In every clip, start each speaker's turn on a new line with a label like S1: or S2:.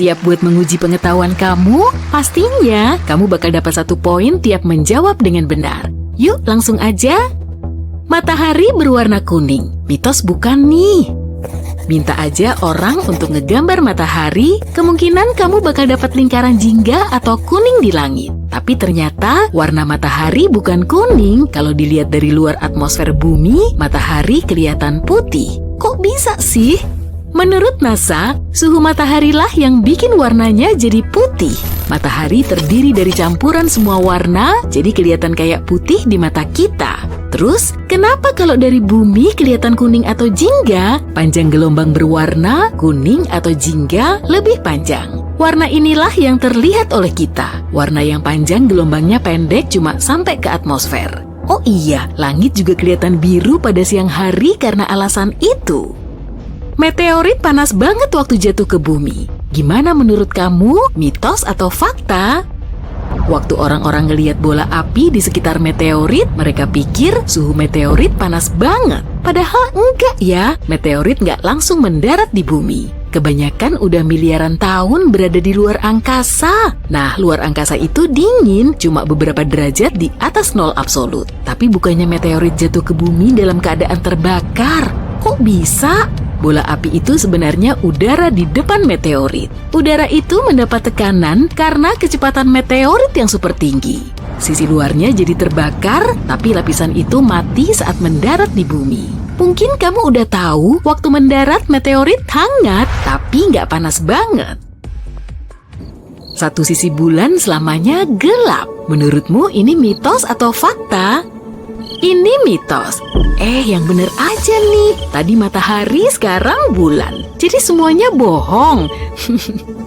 S1: siap buat menguji pengetahuan kamu? Pastinya kamu bakal dapat 1 poin tiap menjawab dengan benar. Yuk langsung aja. Matahari berwarna kuning. Mitos bukan nih? Minta aja orang untuk ngegambar matahari, kemungkinan kamu bakal dapat lingkaran jingga atau kuning di langit. Tapi ternyata warna matahari bukan kuning. Kalau dilihat dari luar atmosfer bumi, matahari kelihatan putih. Kok bisa sih? Menurut NASA, suhu mataharilah yang bikin warnanya jadi putih. Matahari terdiri dari campuran semua warna, jadi kelihatan kayak putih di mata kita. Terus, kenapa kalau dari bumi kelihatan kuning atau jingga? Panjang gelombang berwarna, kuning atau jingga lebih panjang. Warna inilah yang terlihat oleh kita. Warna yang panjang gelombangnya pendek cuma sampai ke atmosfer. Oh iya, langit juga kelihatan biru pada siang hari karena alasan itu. Meteorit panas banget waktu jatuh ke bumi. Gimana menurut kamu, mitos atau fakta? Waktu orang-orang ngelihat bola api di sekitar meteorit, mereka pikir suhu meteorit panas banget. Padahal enggak ya, meteorit nggak langsung mendarat di bumi. Kebanyakan udah miliaran tahun berada di luar angkasa. Nah, luar angkasa itu dingin, cuma beberapa derajat di atas nol absolut. Tapi bukannya meteorit jatuh ke bumi dalam keadaan terbakar. Kok bisa? Bola api itu sebenarnya udara di depan meteorit. Udara itu mendapat tekanan karena kecepatan meteorit yang super tinggi. Sisi luarnya jadi terbakar, tapi lapisan itu mati saat mendarat di bumi. Mungkin kamu udah tahu, waktu mendarat meteorit hangat, tapi nggak panas banget. Satu sisi bulan selamanya gelap. Menurutmu ini mitos atau fakta? Ini mitos. Yang bener aja nih. Tadi matahari, sekarang bulan. Jadi semuanya bohong.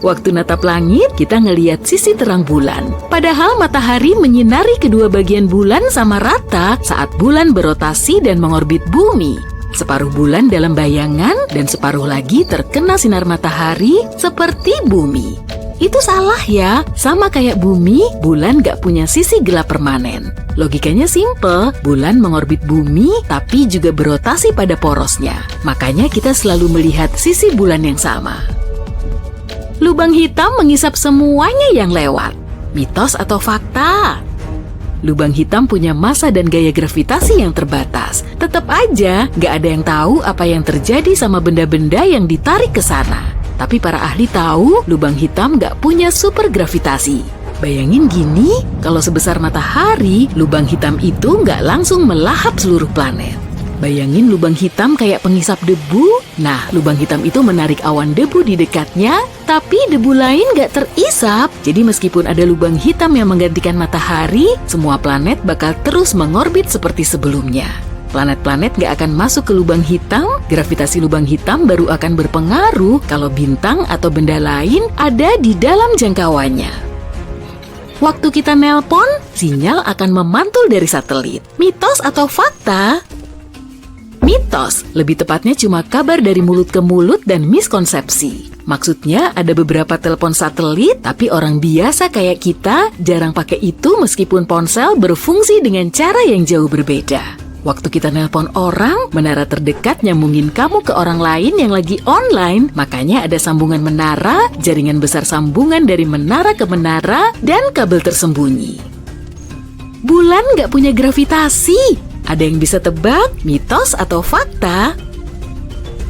S1: Waktu natap langit, kita ngeliat sisi terang bulan. Padahal matahari menyinari kedua bagian bulan sama rata saat bulan berotasi dan mengorbit bumi. Separuh bulan dalam bayangan dan separuh lagi terkena sinar matahari seperti bumi. Itu salah ya, sama kayak bumi, bulan gak punya sisi gelap permanen. Logikanya simple, bulan mengorbit bumi tapi juga berotasi pada porosnya. Makanya kita selalu melihat sisi bulan yang sama. Lubang hitam mengisap semuanya yang lewat. Mitos atau fakta? Lubang hitam punya massa dan gaya gravitasi yang terbatas. Tetap aja, gak ada yang tahu apa yang terjadi sama benda-benda yang ditarik ke sana. Tapi para ahli tahu lubang hitam nggak punya super gravitasi. Bayangin gini, kalau sebesar matahari, lubang hitam itu nggak langsung melahap seluruh planet. Bayangin lubang hitam kayak pengisap debu. Nah, lubang hitam itu menarik awan debu di dekatnya, tapi debu lain nggak terisap. Jadi meskipun ada lubang hitam yang menggantikan matahari, semua planet bakal terus mengorbit seperti sebelumnya. Planet-planet nggak akan masuk ke lubang hitam, gravitasi lubang hitam baru akan berpengaruh kalau bintang atau benda lain ada di dalam jangkauannya. Waktu kita nelpon, sinyal akan memantul dari satelit. Mitos atau fakta? Mitos, lebih tepatnya cuma kabar dari mulut ke mulut dan miskonsepsi. Maksudnya ada beberapa telepon satelit, tapi orang biasa kayak kita jarang pakai itu meskipun ponsel berfungsi dengan cara yang jauh berbeda. Waktu kita nelpon orang, menara terdekat nyambungin kamu ke orang lain yang lagi online. Makanya ada sambungan menara, jaringan besar sambungan dari menara ke menara, dan kabel tersembunyi. Bulan nggak punya gravitasi. Ada yang bisa tebak, mitos atau fakta?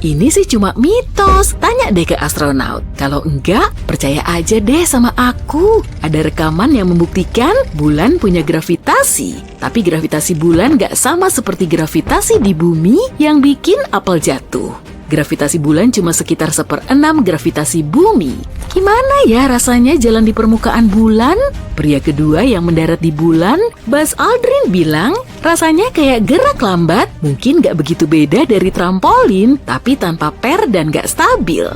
S1: Ini sih cuma mitos, tanya deh ke astronot. Kalau enggak, percaya aja deh sama aku. Ada rekaman yang membuktikan bulan punya gravitasi. Tapi gravitasi bulan nggak sama seperti gravitasi di bumi yang bikin apel jatuh. Gravitasi bulan cuma sekitar 1/6 gravitasi bumi. Gimana ya rasanya jalan di permukaan bulan? Pria kedua yang mendarat di bulan, Buzz Aldrin bilang, rasanya kayak gerak lambat, mungkin gak begitu beda dari trampolin, tapi tanpa per dan gak stabil.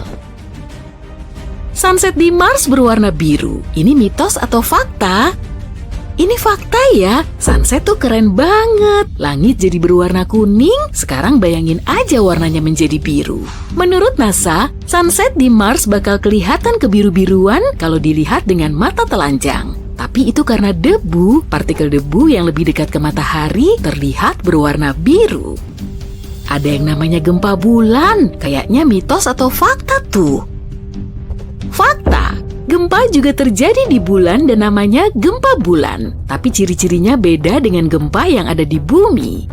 S1: Sunset di Mars berwarna biru. Ini mitos atau fakta? Ini fakta ya, sunset tuh keren banget. Langit jadi berwarna kuning, sekarang bayangin aja warnanya menjadi biru. Menurut NASA, sunset di Mars bakal kelihatan kebiru-biruan kalau dilihat dengan mata telanjang. Tapi itu karena debu, partikel debu yang lebih dekat ke matahari terlihat berwarna biru. Ada yang namanya gempa bulan, kayaknya mitos atau fakta tuh? Fakta. Gempa juga terjadi di bulan dan namanya gempa bulan. Tapi ciri-cirinya beda dengan gempa yang ada di bumi.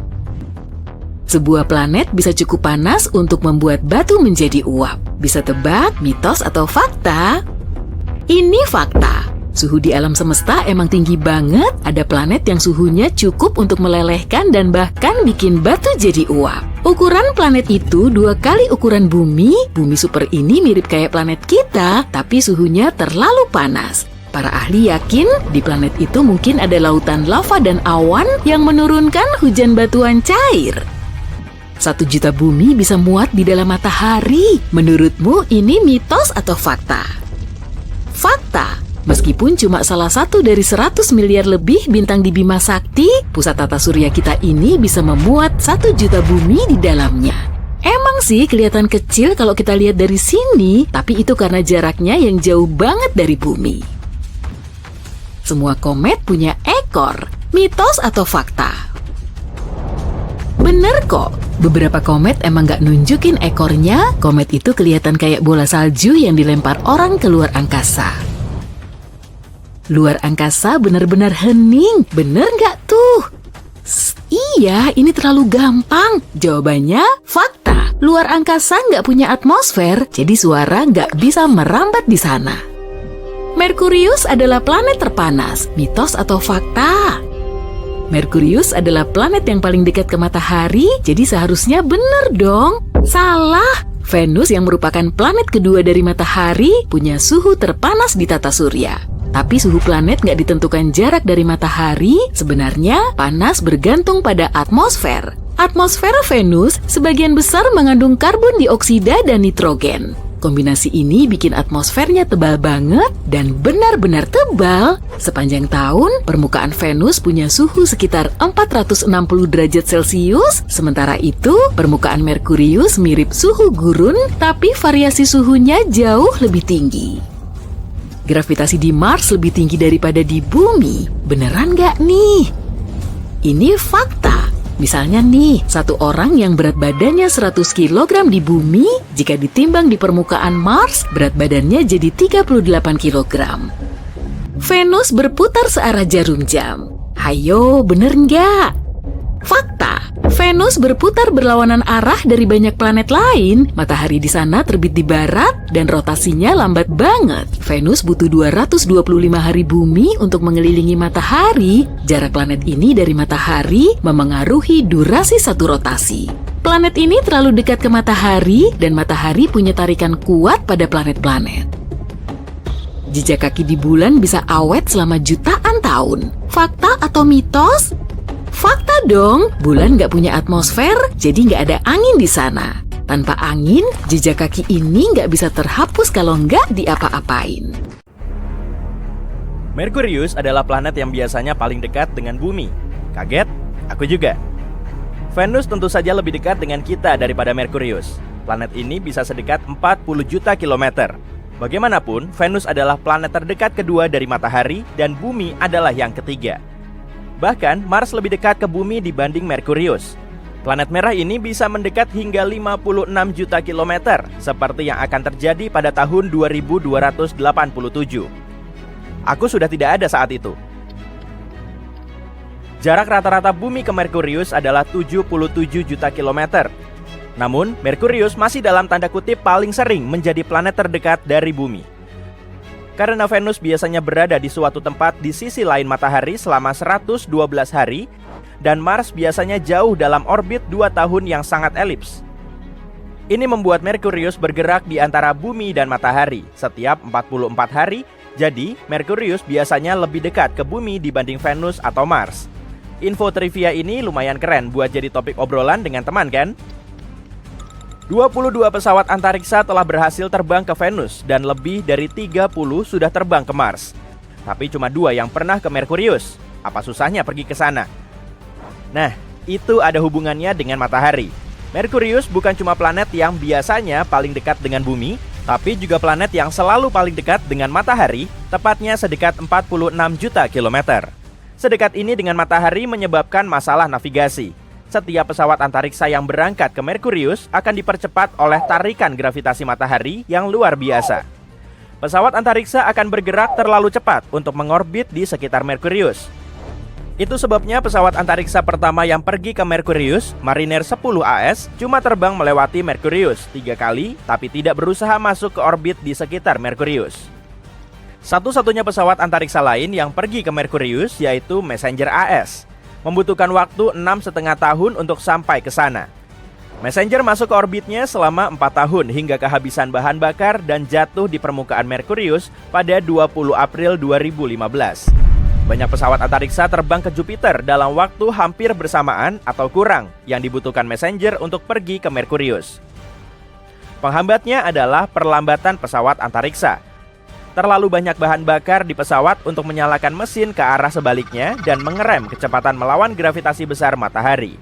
S1: Sebuah planet bisa cukup panas untuk membuat batu menjadi uap. Bisa tebak mitos atau fakta? Ini fakta. Suhu di alam semesta emang tinggi banget. Ada planet yang suhunya cukup untuk melelehkan dan bahkan bikin batu jadi uap. Ukuran planet itu 2 kali ukuran bumi. Bumi super ini mirip kayak planet kita, tapi suhunya terlalu panas. Para ahli yakin di planet itu mungkin ada lautan lava dan awan yang menurunkan hujan batuan cair. 1 juta bumi bisa muat di dalam matahari. Menurutmu ini mitos atau fakta? Fakta. Meskipun cuma salah satu dari 100 miliar lebih bintang di Bima Sakti, pusat tata surya kita ini bisa memuat 1 juta bumi di dalamnya. Emang sih kelihatan kecil kalau kita lihat dari sini, tapi itu karena jaraknya yang jauh banget dari bumi. Semua komet punya ekor. Mitos atau fakta? Bener kok. Beberapa komet emang nggak nunjukin ekornya. Komet itu kelihatan kayak bola salju yang dilempar orang ke luar angkasa. Luar angkasa benar-benar hening, bener nggak tuh? Iya, ini terlalu gampang. Jawabannya fakta. Luar angkasa nggak punya atmosfer, jadi suara nggak bisa merambat di sana. Merkurius adalah planet terpanas. Mitos atau fakta? Merkurius adalah planet yang paling dekat ke matahari, jadi seharusnya bener dong. Salah. Venus yang merupakan planet kedua dari matahari punya suhu terpanas di tata surya. Tapi suhu planet nggak ditentukan jarak dari matahari, sebenarnya panas bergantung pada atmosfer. Atmosfer Venus sebagian besar mengandung karbon dioksida dan nitrogen. Kombinasi ini bikin atmosfernya tebal banget dan benar-benar tebal. Sepanjang tahun, permukaan Venus punya suhu sekitar 460 derajat Celcius. Sementara itu, permukaan Merkurius mirip suhu gurun, tapi variasi suhunya jauh lebih tinggi. Gravitasi di Mars lebih tinggi daripada di bumi. Beneran nggak nih? Ini fakta. Misalnya nih, satu orang yang berat badannya 100 kg di bumi, jika ditimbang di permukaan Mars, berat badannya jadi 38 kg. Venus berputar searah jarum jam. Hayo, bener nggak? Fakta. Venus berputar berlawanan arah dari banyak planet lain. Matahari di sana terbit di barat dan rotasinya lambat banget. Venus butuh 225 hari bumi untuk mengelilingi matahari. Jarak planet ini dari matahari memengaruhi durasi satu rotasi. Planet ini terlalu dekat ke matahari dan matahari punya tarikan kuat pada planet-planet. Jejak kaki di bulan bisa awet selama jutaan tahun. Fakta atau mitos? Fakta dong, bulan nggak punya atmosfer, jadi nggak ada angin di sana. Tanpa angin, jejak kaki ini nggak bisa terhapus kalau nggak diapa-apain.
S2: Merkurius adalah planet yang biasanya paling dekat dengan bumi. Kaget? Aku juga. Venus tentu saja lebih dekat dengan kita daripada Merkurius. Planet ini bisa sedekat 40 juta kilometer. Bagaimanapun, Venus adalah planet terdekat kedua dari matahari dan bumi adalah yang ketiga. Bahkan, Mars lebih dekat ke bumi dibanding Merkurius. Planet merah ini bisa mendekat hingga 56 juta kilometer, seperti yang akan terjadi pada tahun 2287. Aku sudah tidak ada saat itu. Jarak rata-rata bumi ke Merkurius adalah 77 juta kilometer. Namun, Merkurius masih dalam tanda kutip paling sering menjadi planet terdekat dari bumi. Karena Venus biasanya berada di suatu tempat di sisi lain matahari selama 112 hari, dan Mars biasanya jauh dalam orbit 2 tahun yang sangat elips. Ini membuat Merkurius bergerak di antara bumi dan matahari setiap 44 hari, jadi Merkurius biasanya lebih dekat ke bumi dibanding Venus atau Mars. Info trivia ini lumayan keren buat jadi topik obrolan dengan teman kan? 22 pesawat antariksa telah berhasil terbang ke Venus dan lebih dari 30 sudah terbang ke Mars. Tapi cuma 2 yang pernah ke Merkurius. Apa susahnya pergi ke sana? Nah, itu ada hubungannya dengan matahari. Merkurius bukan cuma planet yang biasanya paling dekat dengan bumi, tapi juga planet yang selalu paling dekat dengan matahari, tepatnya sedekat 46 juta kilometer. Sedekat ini dengan matahari menyebabkan masalah navigasi. Setiap pesawat antariksa yang berangkat ke Merkurius akan dipercepat oleh tarikan gravitasi matahari yang luar biasa. pesawat antariksa akan bergerak terlalu cepat untuk mengorbit di sekitar Merkurius. Itu sebabnya pesawat antariksa pertama yang pergi ke Merkurius, Mariner 10 AS, cuma terbang melewati Merkurius 3 kali, tapi tidak berusaha masuk ke orbit di sekitar Merkurius. Satu-satunya pesawat antariksa lain yang pergi ke Merkurius yaitu Messenger AS. Membutuhkan waktu 6,5 tahun untuk sampai ke sana. Messenger masuk ke orbitnya selama 4 tahun hingga kehabisan bahan bakar dan jatuh di permukaan Merkurius pada 20 April 2015. Banyak pesawat antariksa terbang ke Jupiter dalam waktu hampir bersamaan atau kurang yang dibutuhkan Messenger untuk pergi ke Merkurius. Penghambatnya adalah perlambatan pesawat antariksa. Terlalu banyak bahan bakar di pesawat untuk menyalakan mesin ke arah sebaliknya dan mengerem kecepatan melawan gravitasi besar matahari.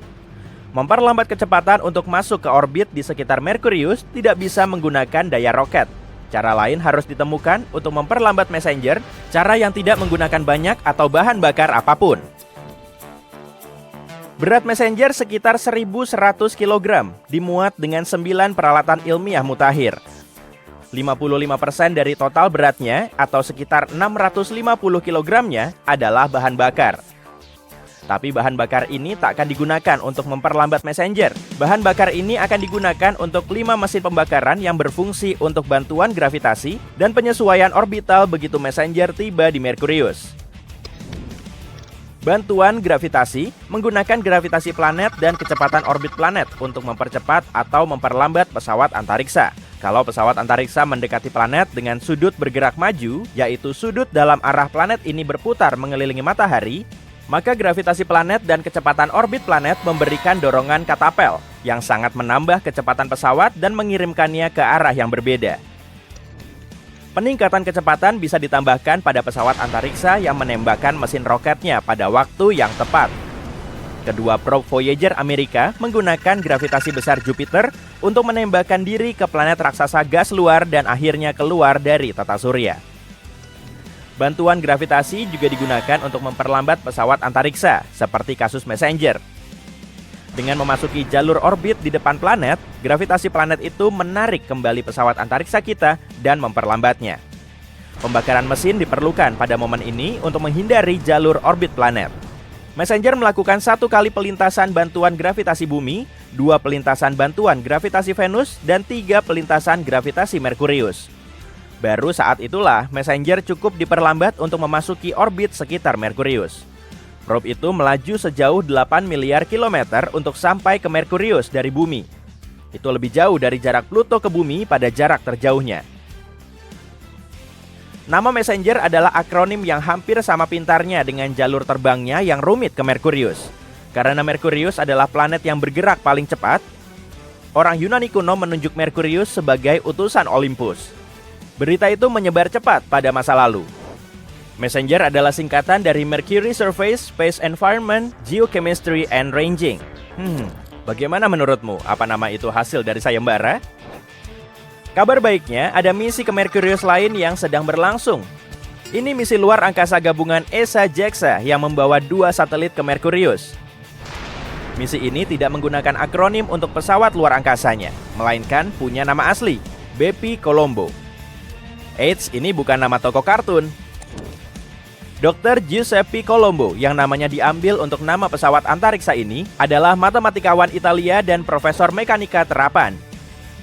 S2: Memperlambat kecepatan untuk masuk ke orbit di sekitar Merkurius tidak bisa menggunakan daya roket. Cara lain harus ditemukan untuk memperlambat Messenger, cara yang tidak menggunakan banyak atau bahan bakar apapun. Berat Messenger sekitar 1.100 kg, dimuat dengan 9 peralatan ilmiah mutakhir. 55% dari total beratnya atau sekitar 650 kg-nya adalah bahan bakar. Tapi bahan bakar ini tak akan digunakan untuk memperlambat Messenger. Bahan bakar ini akan digunakan untuk 5 mesin pembakaran yang berfungsi untuk bantuan gravitasi dan penyesuaian orbital begitu Messenger tiba di Merkurius. Bantuan gravitasi menggunakan gravitasi planet dan kecepatan orbit planet untuk mempercepat atau memperlambat pesawat antariksa. Kalau pesawat antariksa mendekati planet dengan sudut bergerak maju, yaitu sudut dalam arah planet ini berputar mengelilingi matahari, maka gravitasi planet dan kecepatan orbit planet memberikan dorongan katapel yang sangat menambah kecepatan pesawat dan mengirimkannya ke arah yang berbeda. Peningkatan kecepatan bisa ditambahkan pada pesawat antariksa yang menembakkan mesin roketnya pada waktu yang tepat. Kedua probe Voyager Amerika menggunakan gravitasi besar Jupiter untuk menembakkan diri ke planet raksasa gas luar dan akhirnya keluar dari tata surya. Bantuan gravitasi juga digunakan untuk memperlambat pesawat antariksa, seperti kasus Messenger. Dengan memasuki jalur orbit di depan planet, gravitasi planet itu menarik kembali pesawat antariksa kita dan memperlambatnya. Pembakaran mesin diperlukan pada momen ini untuk menghindari jalur orbit planet. Messenger melakukan 1 kali pelintasan bantuan gravitasi bumi, 2 pelintasan bantuan gravitasi Venus, dan 3 pelintasan gravitasi Merkurius. Baru saat itulah Messenger cukup diperlambat untuk memasuki orbit sekitar Merkurius. Probe itu melaju sejauh 8 miliar kilometer untuk sampai ke Merkurius dari bumi. Itu lebih jauh dari jarak Pluto ke bumi pada jarak terjauhnya. Nama Messenger adalah akronim yang hampir sama pintarnya dengan jalur terbangnya yang rumit ke Merkurius. Karena Merkurius adalah planet yang bergerak paling cepat, orang Yunani kuno menunjuk Merkurius sebagai utusan Olympus. Berita itu menyebar cepat pada masa lalu. Messenger adalah singkatan dari Mercury Surface, Space Environment, Geochemistry, and Ranging. Bagaimana menurutmu? Apa nama itu hasil dari sayembara? Kabar baiknya, ada misi ke Merkurius lain yang sedang berlangsung. Ini misi luar angkasa gabungan ESA-JAXA yang membawa 2 satelit ke Merkurius. Misi ini tidak menggunakan akronim untuk pesawat luar angkasanya, melainkan punya nama asli, Bepi Colombo. Eits, ini bukan nama tokoh kartun. Dr. Giuseppe Colombo yang namanya diambil untuk nama pesawat antariksa ini adalah matematikawan Italia dan profesor mekanika terapan.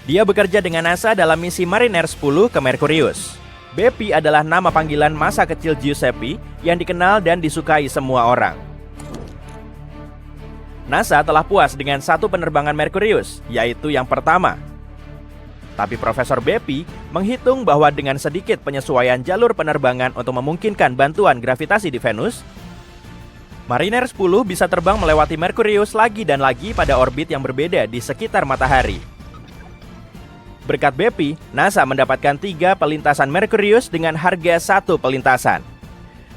S2: Dia bekerja dengan NASA dalam misi Mariner 10 ke Merkurius. Bepi adalah nama panggilan masa kecil Giuseppe yang dikenal dan disukai semua orang. NASA telah puas dengan 1 penerbangan Merkurius, yaitu yang pertama. Tapi Profesor Bepi menghitung bahwa dengan sedikit penyesuaian jalur penerbangan untuk memungkinkan bantuan gravitasi di Venus, Mariner 10 bisa terbang melewati Merkurius lagi dan lagi pada orbit yang berbeda di sekitar matahari. Berkat Bepi, NASA mendapatkan 3 pelintasan Merkurius dengan harga 1 pelintasan.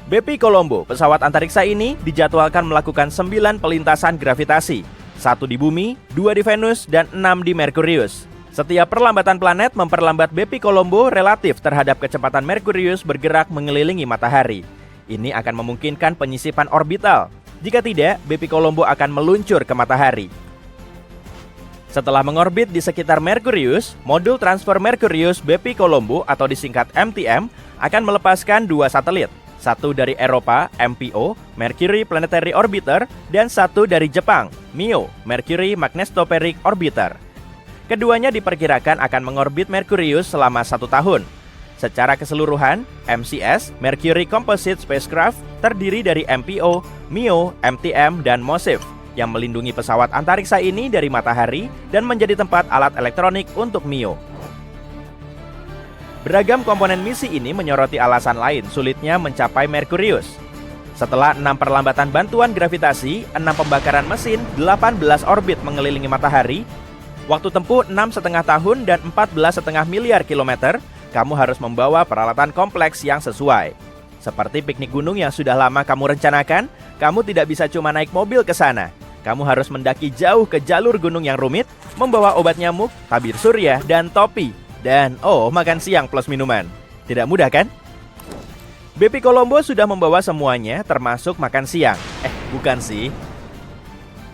S2: Bepi Colombo, pesawat antariksa ini dijadwalkan melakukan 9 pelintasan gravitasi, 1 di bumi, 2 di Venus, dan 6 di Merkurius. Setiap perlambatan planet memperlambat Bepi Colombo relatif terhadap kecepatan Merkurius bergerak mengelilingi matahari. Ini akan memungkinkan penyisipan orbital. Jika tidak, Bepi Colombo akan meluncur ke matahari. Setelah mengorbit di sekitar Merkurius, modul transfer Merkurius Bepi-Colombo atau disingkat MTM akan melepaskan 2 satelit. Satu dari Eropa, MPO, Mercury Planetary Orbiter, dan satu dari Jepang, MIO, Mercury Magnetospheric Orbiter. Keduanya diperkirakan akan mengorbit Merkurius selama 1 tahun. Secara keseluruhan, MCS, Mercury Composite Spacecraft, terdiri dari MPO, MIO, MTM, dan MOSIF, yang melindungi pesawat antariksa ini dari matahari dan menjadi tempat alat elektronik untuk MIO. Beragam komponen misi ini menyoroti alasan lain sulitnya mencapai Merkurius. Setelah 6 perlambatan bantuan gravitasi, 6 pembakaran mesin, 18 orbit mengelilingi matahari, waktu tempuh 6,5 tahun dan 14,5 miliar kilometer, kamu harus membawa peralatan kompleks yang sesuai. Seperti piknik gunung yang sudah lama kamu rencanakan, kamu tidak bisa cuma naik mobil ke sana. Kamu harus mendaki jauh ke jalur gunung yang rumit, membawa obat nyamuk, tabir surya, dan topi. Dan, makan siang plus minuman. Tidak mudah kan? Bepi-Colombo sudah membawa semuanya, termasuk makan siang. Bukan sih.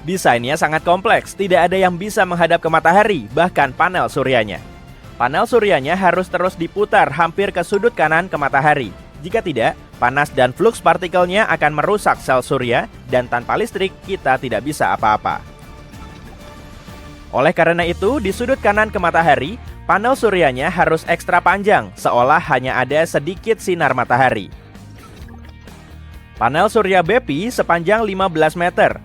S2: Desainnya sangat kompleks, tidak ada yang bisa menghadap ke matahari, bahkan panel suryanya. Panel suryanya harus terus diputar hampir ke sudut kanan ke matahari. Jika tidak, panas dan fluks partikelnya akan merusak sel surya, dan tanpa listrik kita tidak bisa apa-apa. Oleh karena itu, di sudut kanan ke matahari, panel suryanya harus ekstra panjang, seolah hanya ada sedikit sinar matahari. Panel surya Bepi sepanjang 15 meter.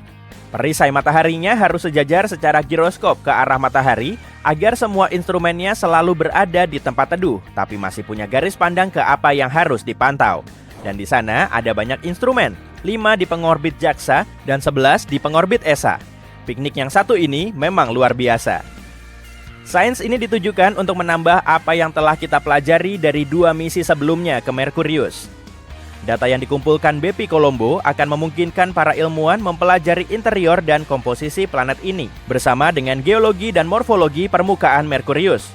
S2: Perisai mataharinya harus sejajar secara giroskop ke arah matahari agar semua instrumennya selalu berada di tempat teduh, tapi masih punya garis pandang ke apa yang harus dipantau. Dan di sana ada banyak instrumen, 5 di pengorbit JAXA dan 11 di pengorbit ESA. Piknik yang satu ini memang luar biasa. Sains ini ditujukan untuk menambah apa yang telah kita pelajari dari 2 misi sebelumnya ke Merkurius. Data yang dikumpulkan Bepi-Colombo akan memungkinkan para ilmuwan mempelajari interior dan komposisi planet ini bersama dengan geologi dan morfologi permukaan Merkurius,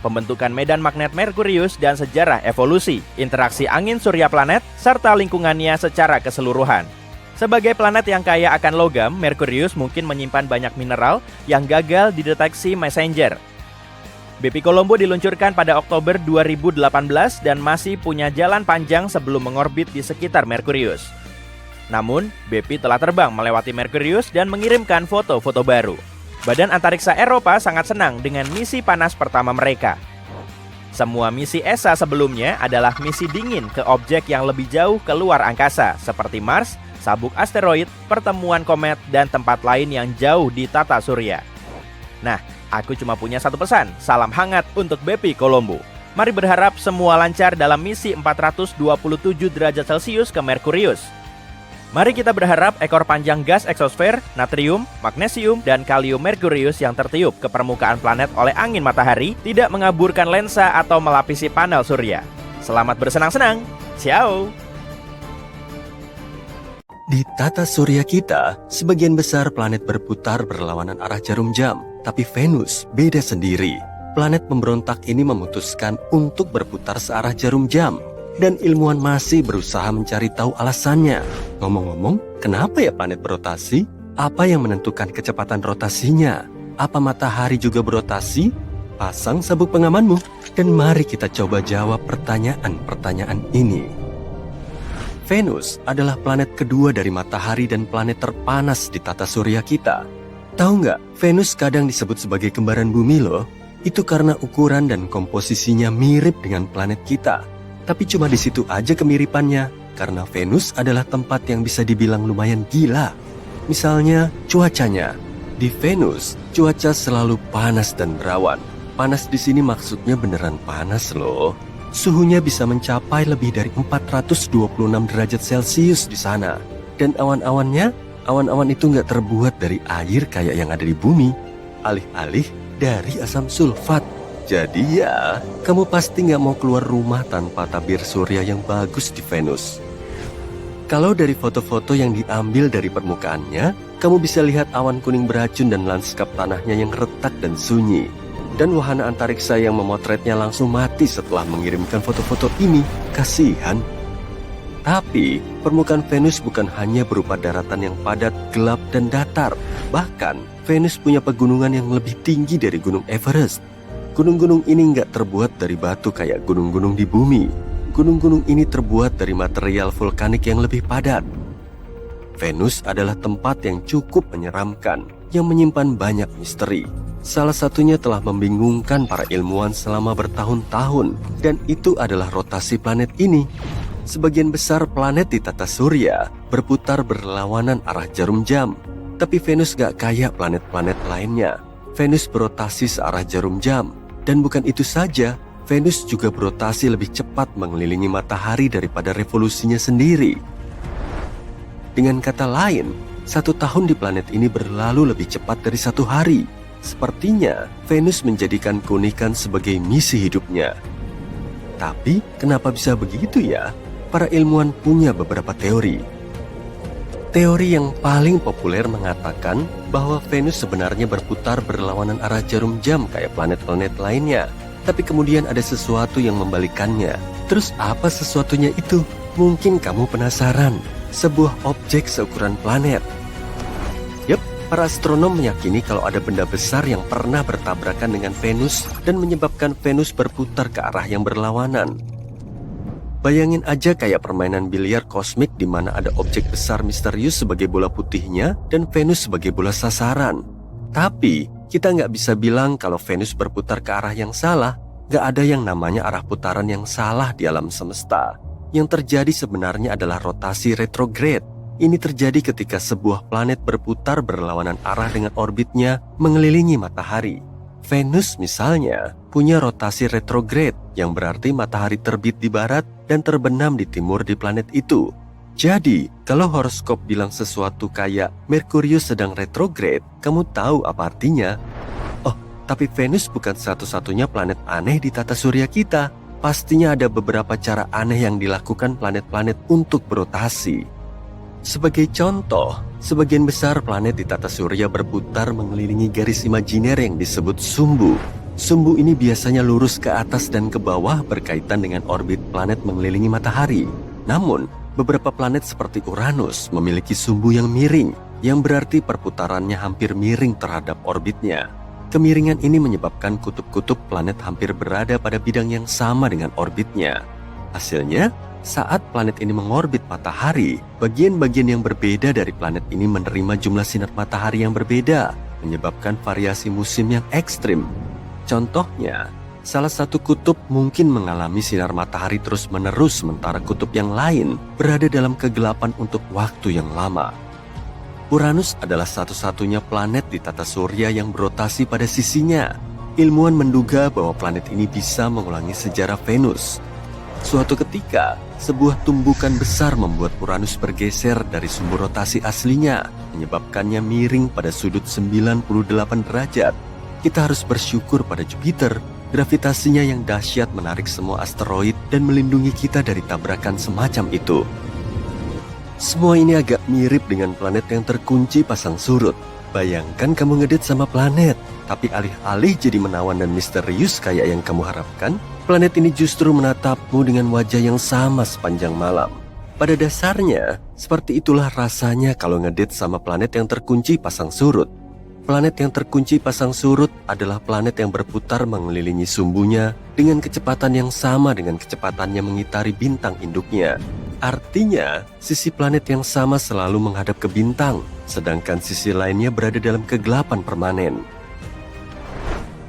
S2: pembentukan medan magnet Merkurius dan sejarah evolusi, interaksi angin surya planet, serta lingkungannya secara keseluruhan. Sebagai planet yang kaya akan logam, Merkurius mungkin menyimpan banyak mineral yang gagal dideteksi messenger. Bepi-Colombo diluncurkan pada Oktober 2018 dan masih punya jalan panjang sebelum mengorbit di sekitar Merkurius. Namun, Bepi telah terbang melewati Merkurius dan mengirimkan foto-foto baru. Badan Antariksa Eropa sangat senang dengan misi panas pertama mereka. Semua misi ESA sebelumnya adalah misi dingin ke objek yang lebih jauh keluar angkasa, seperti Mars, sabuk asteroid, pertemuan komet, dan tempat lain yang jauh di tata surya. Nah, aku cuma punya satu pesan, salam hangat untuk Bepi-Colombo. Mari berharap semua lancar dalam misi 427 derajat Celcius ke Merkurius. Mari kita berharap ekor panjang gas eksosfer, natrium, magnesium, dan kalium Merkurius yang tertiup ke permukaan planet oleh angin matahari tidak mengaburkan lensa atau melapisi panel surya. Selamat bersenang-senang. Ciao!
S3: Di tata surya kita, sebagian besar planet berputar berlawanan arah jarum jam. Tapi Venus beda sendiri. Planet pemberontak ini memutuskan untuk berputar searah jarum jam. Dan ilmuwan masih berusaha mencari tahu alasannya. Ngomong-ngomong, kenapa ya planet berotasi? Apa yang menentukan kecepatan rotasinya? Apa matahari juga berotasi? Pasang sabuk pengamanmu, dan mari kita coba jawab pertanyaan-pertanyaan ini. Venus adalah planet kedua dari matahari dan planet terpanas di tata surya kita. Tahu nggak, Venus kadang disebut sebagai kembaran bumi loh. Itu karena ukuran dan komposisinya mirip dengan planet kita. Tapi cuma di situ aja kemiripannya, karena Venus adalah tempat yang bisa dibilang lumayan gila. Misalnya, cuacanya. Di Venus, cuaca selalu panas dan berawan. Panas di sini maksudnya beneran panas loh. Suhunya bisa mencapai lebih dari 426 derajat Celcius di sana. Dan awan-awan itu nggak terbuat dari air kayak yang ada di bumi. Alih-alih dari asam sulfat. Jadi ya, kamu pasti nggak mau keluar rumah tanpa tabir surya yang bagus di Venus. Kalau dari foto-foto yang diambil dari permukaannya, kamu bisa lihat awan kuning beracun dan lanskap tanahnya yang retak dan sunyi. Dan wahana antariksa yang memotretnya langsung mati setelah mengirimkan foto-foto ini. Kasihan. Tapi, permukaan Venus bukan hanya berupa daratan yang padat, gelap, dan datar. Bahkan, Venus punya pegunungan yang lebih tinggi dari Gunung Everest. Gunung-gunung ini nggak terbuat dari batu kayak gunung-gunung di bumi. Gunung-gunung ini terbuat dari material vulkanik yang lebih padat. Venus adalah tempat yang cukup menyeramkan, yang menyimpan banyak misteri. Salah satunya telah membingungkan para ilmuwan selama bertahun-tahun, dan itu adalah rotasi planet ini. Sebagian besar planet di tata surya berputar berlawanan arah jarum jam. Tapi Venus gak kayak planet-planet lainnya. Venus berotasi searah jarum jam. Dan bukan itu saja, Venus juga berotasi lebih cepat mengelilingi matahari daripada revolusinya sendiri. Dengan kata lain, 1 tahun di planet ini berlalu lebih cepat dari 1 hari. Sepertinya Venus menjadikan keunikan sebagai misi hidupnya. Tapi kenapa bisa begitu ya? Para ilmuwan punya beberapa teori. Teori yang paling populer mengatakan bahwa Venus sebenarnya berputar berlawanan arah jarum jam kayak planet-planet lainnya. Tapi kemudian ada sesuatu yang membalikannya. Terus apa sesuatunya itu? Mungkin kamu penasaran. Sebuah objek seukuran planet. Yup, para astronom meyakini kalau ada benda besar yang pernah bertabrakan dengan Venus dan menyebabkan Venus berputar ke arah yang berlawanan. Bayangin aja kayak permainan biliar kosmik di mana ada objek besar misterius sebagai bola putihnya dan Venus sebagai bola sasaran. Tapi kita nggak bisa bilang kalau Venus berputar ke arah yang salah. Nggak ada yang namanya arah putaran yang salah di alam semesta. Yang terjadi sebenarnya adalah rotasi retrograde. Ini terjadi ketika sebuah planet berputar berlawanan arah dengan orbitnya mengelilingi matahari. Venus misalnya punya rotasi retrograde yang berarti matahari terbit di barat dan terbenam di timur di planet itu. Jadi, kalau horoskop bilang sesuatu kayak Merkurius sedang retrograde, kamu tahu apa artinya? Oh, tapi Venus bukan satu-satunya planet aneh di tata surya kita. Pastinya ada beberapa cara aneh yang dilakukan planet-planet untuk berotasi. Sebagai contoh, sebagian besar planet di tata surya berputar mengelilingi garis imajiner yang disebut sumbu. Sumbu ini biasanya lurus ke atas dan ke bawah berkaitan dengan orbit planet mengelilingi matahari. Namun, beberapa planet seperti Uranus memiliki sumbu yang miring, yang berarti perputarannya hampir miring terhadap orbitnya. Kemiringan ini menyebabkan kutub-kutub planet hampir berada pada bidang yang sama dengan orbitnya. Hasilnya, saat planet ini mengorbit matahari, bagian-bagian yang berbeda dari planet ini menerima jumlah sinar matahari yang berbeda, menyebabkan variasi musim yang ekstrim. Contohnya, salah satu kutub mungkin mengalami sinar matahari terus-menerus sementara kutub yang lain berada dalam kegelapan untuk waktu yang lama. Uranus adalah satu-satunya planet di tata surya yang berotasi pada sisinya. Ilmuwan menduga bahwa planet ini bisa mengulangi sejarah Venus. Suatu ketika, sebuah tumbukan besar membuat Uranus bergeser dari sumber rotasi aslinya, menyebabkannya miring pada sudut 98 derajat. Kita harus bersyukur pada Jupiter. Gravitasinya yang dahsyat menarik semua asteroid dan melindungi kita dari tabrakan semacam itu. Semua ini agak mirip dengan planet yang terkunci pasang surut. Bayangkan kamu ngedate sama planet, tapi alih-alih jadi menawan dan misterius kayak yang kamu harapkan, planet ini justru menatapmu dengan wajah yang sama sepanjang malam. Pada dasarnya, seperti itulah rasanya kalau ngedate sama planet yang terkunci pasang surut. Planet yang terkunci pasang surut adalah planet yang berputar mengelilingi sumbunya dengan kecepatan yang sama dengan kecepatannya mengitari bintang induknya. Artinya, sisi planet yang sama selalu menghadap ke bintang, sedangkan sisi lainnya berada dalam kegelapan permanen.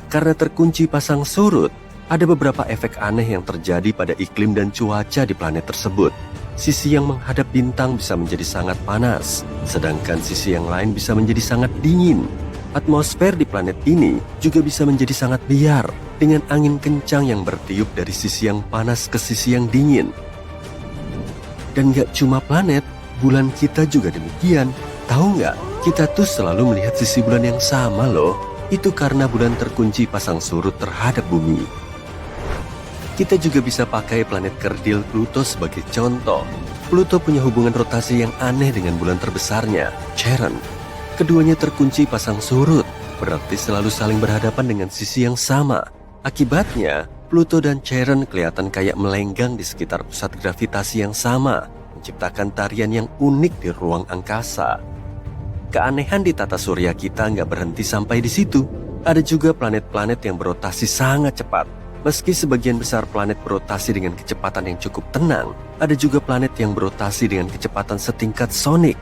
S3: Karena terkunci pasang surut, ada beberapa efek aneh yang terjadi pada iklim dan cuaca di planet tersebut. Sisi yang menghadap bintang bisa menjadi sangat panas, sedangkan sisi yang lain bisa menjadi sangat dingin. Atmosfer di planet ini juga bisa menjadi sangat liar, dengan angin kencang yang bertiup dari sisi yang panas ke sisi yang dingin. Dan gak cuma planet, bulan kita juga demikian. Tahu nggak? Kita tuh selalu melihat sisi bulan yang sama loh. Itu karena bulan terkunci pasang surut terhadap bumi. Kita juga bisa pakai planet kerdil Pluto sebagai contoh. Pluto punya hubungan rotasi yang aneh dengan bulan terbesarnya, Charon. Keduanya terkunci pasang surut, berarti selalu saling berhadapan dengan sisi yang sama. Akibatnya, Pluto dan Charon kelihatan kayak melenggang di sekitar pusat gravitasi yang sama. menciptakan tarian yang unik di ruang angkasa. Keanehan di tata surya kita nggak berhenti sampai di situ. Ada juga planet-planet yang berotasi sangat cepat. Meski sebagian besar planet berotasi dengan kecepatan yang cukup tenang, ada juga planet yang berotasi dengan kecepatan setingkat sonik.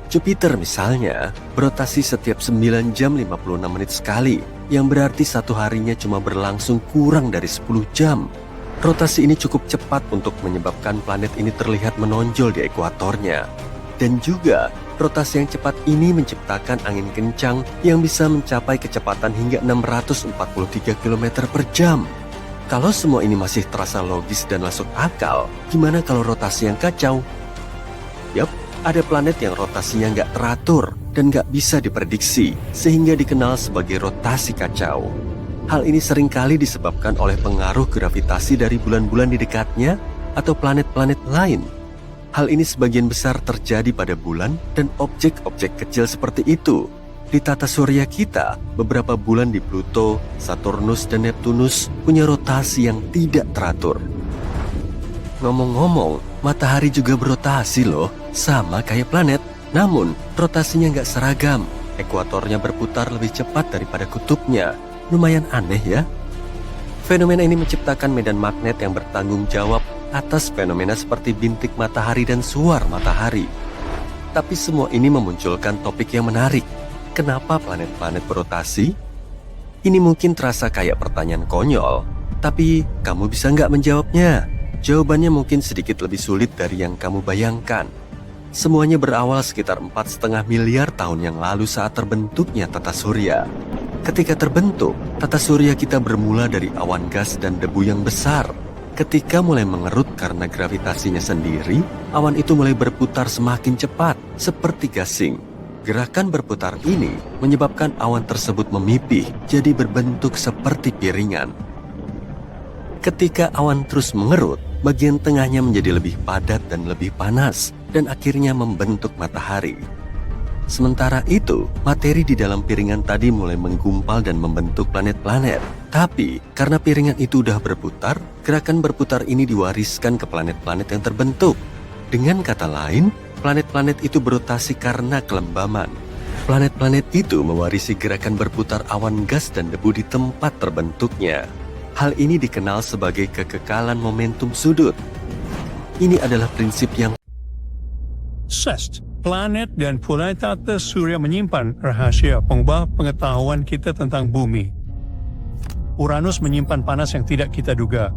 S3: Jupiter misalnya, berotasi setiap 9 jam 56 menit sekali, yang berarti satu harinya cuma berlangsung kurang dari 10 jam. Rotasi ini cukup cepat untuk menyebabkan planet ini terlihat menonjol di ekuatornya. Dan juga, rotasi yang cepat ini menciptakan angin kencang yang bisa mencapai kecepatan hingga 643 km per jam. Kalau semua ini masih terasa logis dan masuk akal, gimana kalau rotasi yang kacau? Yap, ada planet yang rotasinya nggak teratur dan nggak bisa diprediksi, sehingga dikenal sebagai rotasi kacau. Hal ini seringkali disebabkan oleh pengaruh gravitasi dari bulan-bulan di dekatnya atau planet-planet lain. Hal ini sebagian besar terjadi pada bulan dan objek-objek kecil seperti itu. Di tata surya kita, beberapa bulan di Pluto, Saturnus, dan Neptunus punya rotasi yang tidak teratur. Ngomong-ngomong, matahari juga berotasi loh, sama kayak planet. Namun, rotasinya nggak seragam. Ekuatornya berputar lebih cepat daripada kutubnya. Lumayan aneh ya. Fenomena ini menciptakan medan magnet yang bertanggung jawab atas fenomena seperti bintik matahari dan suar matahari. Tapi semua ini memunculkan topik yang menarik. Kenapa planet-planet berotasi? Ini mungkin terasa kayak pertanyaan konyol, tapi kamu bisa nggak menjawabnya? Jawabannya mungkin sedikit lebih sulit dari yang kamu bayangkan. Semuanya berawal sekitar 4,5 miliar tahun yang lalu saat terbentuknya tata surya. Ketika terbentuk, tata surya kita bermula dari awan gas dan debu yang besar. Ketika mulai mengerut karena gravitasinya sendiri, awan itu mulai berputar semakin cepat, seperti gasing. Gerakan berputar ini menyebabkan awan tersebut memipih, jadi berbentuk seperti piringan. Ketika awan terus mengerut, bagian tengahnya menjadi lebih padat dan lebih panas, dan akhirnya membentuk matahari. Sementara itu, materi di dalam piringan tadi mulai menggumpal dan membentuk planet-planet. Tapi, karena piringan itu udah berputar, gerakan berputar ini diwariskan ke planet-planet yang terbentuk. Dengan kata lain, planet-planet itu berotasi karena kelembaman. Planet-planet itu mewarisi gerakan berputar awan gas dan debu di tempat terbentuknya. Hal ini dikenal sebagai kekekalan momentum sudut. Ini adalah prinsip yang
S4: planet dan planeta tata surya menyimpan rahasia pengubah pengetahuan kita tentang bumi. Uranus menyimpan panas yang tidak kita duga.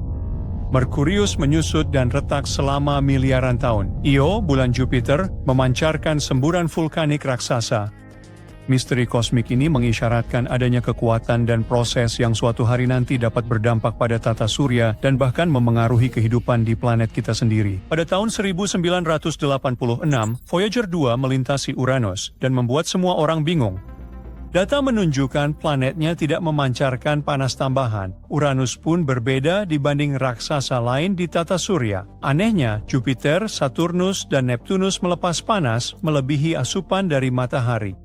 S4: Merkurius menyusut dan retak selama miliaran tahun. Io, bulan Jupiter, memancarkan semburan vulkanik raksasa. Misteri kosmik ini mengisyaratkan adanya kekuatan dan proses yang suatu hari nanti dapat berdampak pada tata surya dan bahkan memengaruhi kehidupan di planet kita sendiri. Pada tahun 1986, Voyager 2 melintasi Uranus dan membuat semua orang bingung. Data menunjukkan planetnya tidak memancarkan panas tambahan. Uranus pun berbeda dibanding raksasa lain di tata surya. Anehnya, Jupiter, Saturnus, dan Neptunus melepas panas melebihi asupan dari matahari.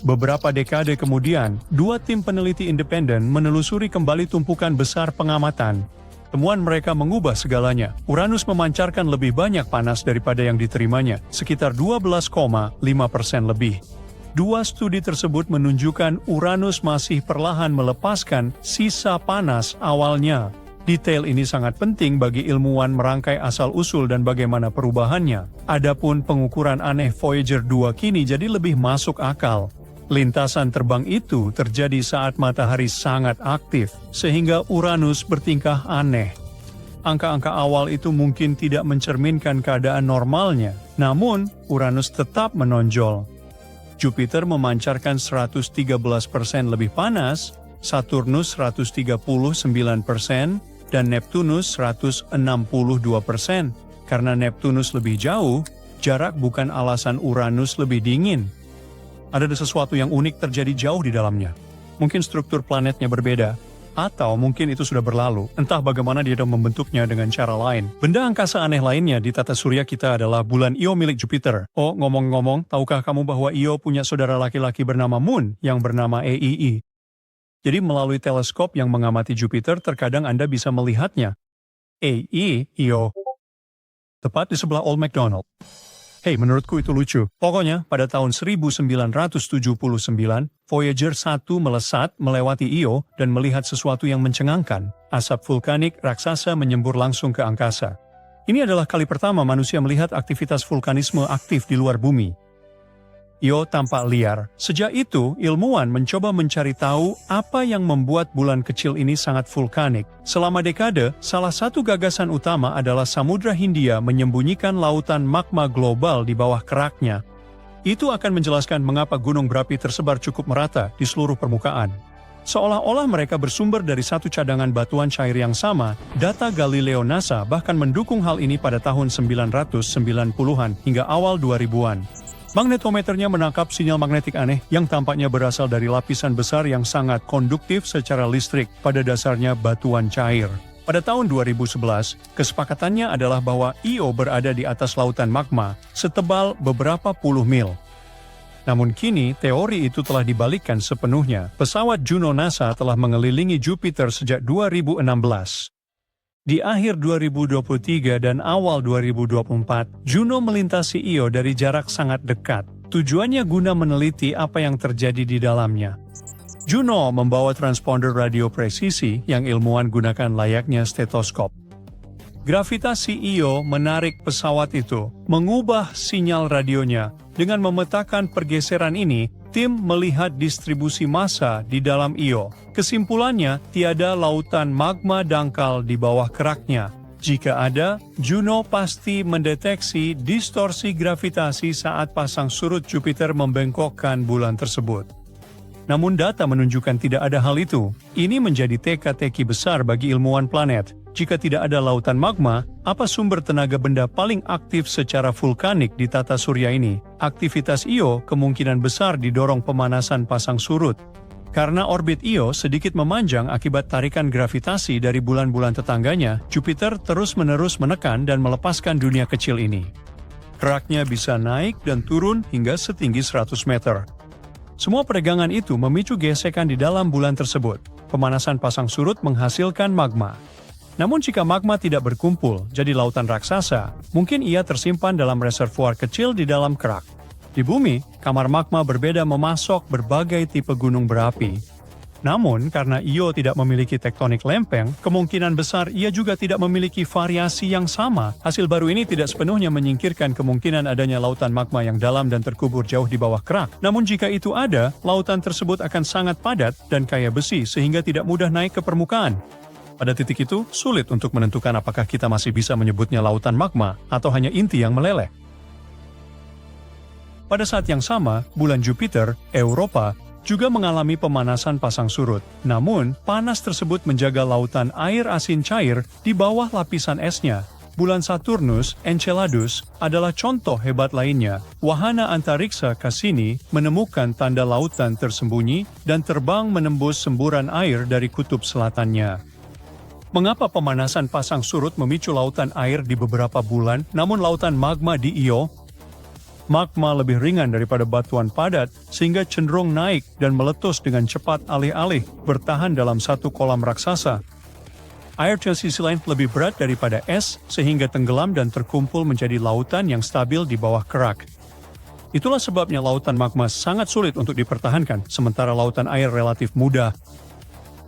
S4: Beberapa dekade kemudian, dua tim peneliti independen menelusuri kembali tumpukan besar pengamatan. Temuan mereka mengubah segalanya. Uranus memancarkan lebih banyak panas daripada yang diterimanya, sekitar 12,5% lebih. Dua studi tersebut menunjukkan Uranus masih perlahan melepaskan sisa panas awalnya. Detail ini sangat penting bagi ilmuwan merangkai asal-usul dan bagaimana perubahannya. Adapun pengukuran aneh Voyager 2 kini jadi lebih masuk akal. Lintasan terbang itu terjadi saat matahari sangat aktif, sehingga Uranus bertingkah aneh. Angka-angka awal itu mungkin tidak mencerminkan keadaan normalnya, namun Uranus tetap menonjol. Jupiter memancarkan 113% lebih panas, Saturnus 139%, dan Neptunus 162%. Karena Neptunus lebih jauh, jarak bukan alasan Uranus lebih dingin. Ada sesuatu yang unik terjadi jauh di dalamnya. Mungkin struktur planetnya berbeda, atau mungkin itu sudah berlalu. Entah bagaimana dia membentuknya dengan cara lain. Benda angkasa aneh lainnya di tata surya kita adalah bulan Io milik Jupiter. Oh, ngomong-ngomong, tahukah kamu bahwa Io punya saudara laki-laki bernama Moon yang bernama EII? Jadi melalui teleskop yang mengamati Jupiter, terkadang Anda bisa melihatnya. EII, Io. tepat di sebelah Old MacDonald. Hei, menurutku itu lucu. Pokoknya, pada tahun 1979, Voyager 1 melesat melewati Io dan melihat sesuatu yang mencengangkan. Asap vulkanik raksasa menyembur langsung ke angkasa. Ini adalah kali pertama manusia melihat aktivitas vulkanisme aktif di luar bumi. Io tampak liar. Sejak itu, ilmuwan mencoba mencari tahu apa yang membuat bulan kecil ini sangat vulkanik. Selama dekade, salah satu gagasan utama adalah Samudra Hindia menyembunyikan lautan magma global di bawah keraknya. Itu akan menjelaskan mengapa gunung berapi tersebar cukup merata di seluruh permukaan. Seolah-olah mereka bersumber dari satu cadangan batuan cair yang sama, data Galileo NASA bahkan mendukung hal ini pada tahun 1990-an hingga awal 2000-an. Magnetometernya menangkap sinyal magnetik aneh yang tampaknya berasal dari lapisan besar yang sangat konduktif secara listrik, pada dasarnya batuan cair. Pada tahun 2011, kesepakatannya adalah bahwa Io berada di atas lautan magma, setebal beberapa puluh mil. Namun kini, teori itu telah dibalikkan sepenuhnya. Pesawat Juno NASA telah mengelilingi Jupiter sejak 2016. Di akhir 2023 dan awal 2024, Juno melintasi Io dari jarak sangat dekat. Tujuannya guna meneliti apa yang terjadi di dalamnya. Juno membawa transponder radio presisi yang ilmuwan gunakan layaknya stetoskop. Gravitasi Io menarik pesawat itu, mengubah sinyal radionya. Dengan memetakan pergeseran ini, tim melihat distribusi massa di dalam Io. Kesimpulannya, tiada lautan magma dangkal di bawah keraknya. Jika ada, Juno pasti mendeteksi distorsi gravitasi saat pasang surut Jupiter membengkokkan bulan tersebut. Namun data menunjukkan tidak ada hal itu. Ini menjadi teka-teki besar bagi ilmuwan planet. Jika tidak ada lautan magma, apa sumber tenaga benda paling aktif secara vulkanik di tata surya ini? Aktivitas Io kemungkinan besar didorong pemanasan pasang surut. Karena orbit Io sedikit memanjang akibat tarikan gravitasi dari bulan-bulan tetangganya, Jupiter terus-menerus menekan dan melepaskan dunia kecil ini. Keraknya bisa naik dan turun hingga setinggi 100 meter. Semua peregangan itu memicu gesekan di dalam bulan tersebut. Pemanasan pasang surut menghasilkan magma. Namun jika magma tidak berkumpul jadi lautan raksasa, mungkin ia tersimpan dalam reservoir kecil di dalam kerak. Di bumi, kamar magma berbeda memasok berbagai tipe gunung berapi. Namun, karena Io tidak memiliki tektonik lempeng, kemungkinan besar ia juga tidak memiliki variasi yang sama. Hasil baru ini tidak sepenuhnya menyingkirkan kemungkinan adanya lautan magma yang dalam dan terkubur jauh di bawah kerak. Namun jika itu ada, lautan tersebut akan sangat padat dan kaya besi sehingga tidak mudah naik ke permukaan. Pada titik itu, sulit untuk menentukan apakah kita masih bisa menyebutnya lautan magma atau hanya inti yang meleleh. Pada saat yang sama, bulan Jupiter, Europa, juga mengalami pemanasan pasang surut. Namun, panas tersebut menjaga lautan air asin cair di bawah lapisan esnya. Bulan Saturnus, Enceladus, adalah contoh hebat lainnya. Wahana antariksa Cassini menemukan tanda lautan tersembunyi dan terbang menembus semburan air dari kutub selatannya. Mengapa pemanasan pasang surut memicu lautan air di beberapa bulan, namun lautan magma di Io? Magma lebih ringan daripada batuan padat, sehingga cenderung naik dan meletus dengan cepat alih-alih bertahan dalam satu kolam raksasa. Air di sisi lain lebih berat daripada es, sehingga tenggelam dan terkumpul menjadi lautan yang stabil di bawah kerak. Itulah sebabnya lautan magma sangat sulit untuk dipertahankan, sementara lautan air relatif mudah.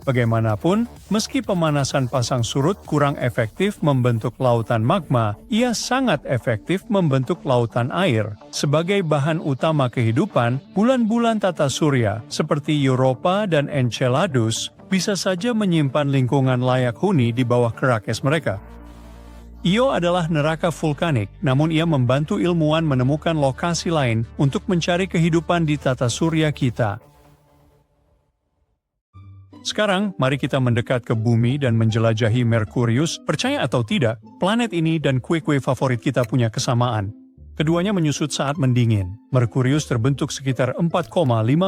S4: Bagaimanapun, meski pemanasan pasang surut kurang efektif membentuk lautan magma, ia sangat efektif membentuk lautan air. Sebagai bahan utama kehidupan, bulan-bulan tata surya seperti Europa dan Enceladus bisa saja menyimpan lingkungan layak huni di bawah kerak es mereka. Io adalah neraka vulkanik, namun ia membantu ilmuwan menemukan lokasi lain untuk mencari kehidupan di tata surya kita. Sekarang, mari kita mendekat ke bumi dan menjelajahi Merkurius. Percaya atau tidak, planet ini dan kue-kue favorit kita punya kesamaan. Keduanya menyusut saat mendingin. Merkurius terbentuk sekitar 4,5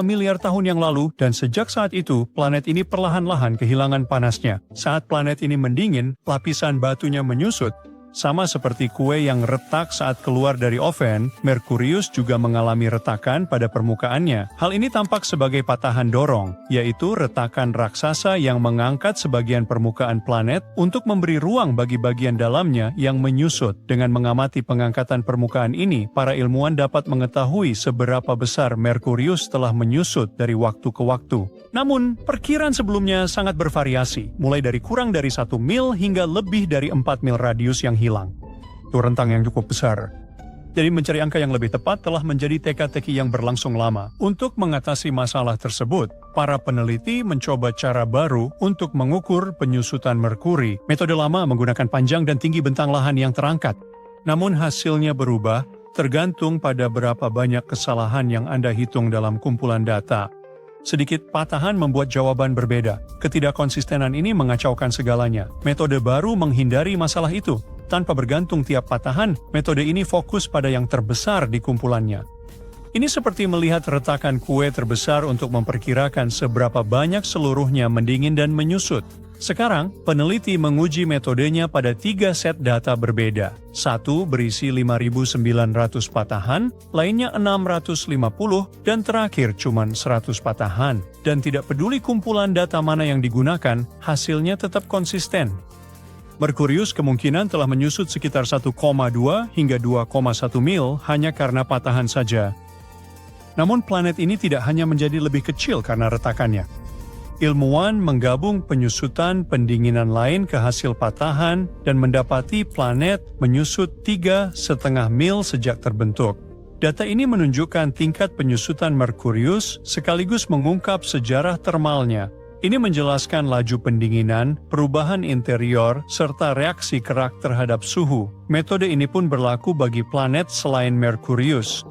S4: miliar tahun yang lalu, dan sejak saat itu, planet ini perlahan-lahan kehilangan panasnya. Saat planet ini mendingin, lapisan batunya menyusut, Sama seperti kue yang retak saat keluar dari oven, Merkurius juga mengalami retakan pada permukaannya. Hal ini tampak sebagai patahan dorong, yaitu retakan raksasa yang mengangkat sebagian permukaan planet untuk memberi ruang bagi bagian dalamnya yang menyusut. Dengan mengamati pengangkatan permukaan ini, para ilmuwan dapat mengetahui seberapa besar Merkurius telah menyusut dari waktu ke waktu. Namun, perkiraan sebelumnya sangat bervariasi, mulai dari kurang dari 1 mil hingga lebih dari 4 mil radius yang hilang. Itu rentang yang cukup besar. Jadi mencari angka yang lebih tepat telah menjadi teka-teki yang berlangsung lama. Untuk mengatasi masalah tersebut, para peneliti mencoba cara baru untuk mengukur penyusutan Merkuri. Metode lama menggunakan panjang dan tinggi bentang lahan yang terangkat. Namun hasilnya berubah, tergantung pada berapa banyak kesalahan yang Anda hitung dalam kumpulan data. Sedikit patahan membuat jawaban berbeda. Ketidakkonsistenan ini mengacaukan segalanya. Metode baru menghindari masalah itu. Tanpa bergantung tiap patahan, metode ini fokus pada yang terbesar di kumpulannya. Ini seperti melihat retakan kue terbesar untuk memperkirakan seberapa banyak seluruhnya mendingin dan menyusut. Sekarang, peneliti menguji metodenya pada 3 set data berbeda. Satu berisi 5.900 patahan, lainnya 650, dan terakhir cuma 100 patahan. Dan tidak peduli kumpulan data mana yang digunakan, hasilnya tetap konsisten. Merkurius kemungkinan telah menyusut sekitar 1,2 hingga 2,1 mil hanya karena patahan saja. Namun planet ini tidak hanya menjadi lebih kecil karena retakannya. Ilmuwan menggabung penyusutan pendinginan lain ke hasil patahan dan mendapati planet menyusut 3,5 mil sejak terbentuk. Data ini menunjukkan tingkat penyusutan Merkurius sekaligus mengungkap sejarah termalnya. Ini menjelaskan laju pendinginan, perubahan interior, serta reaksi kerak terhadap suhu. Metode ini pun berlaku bagi planet selain Merkurius.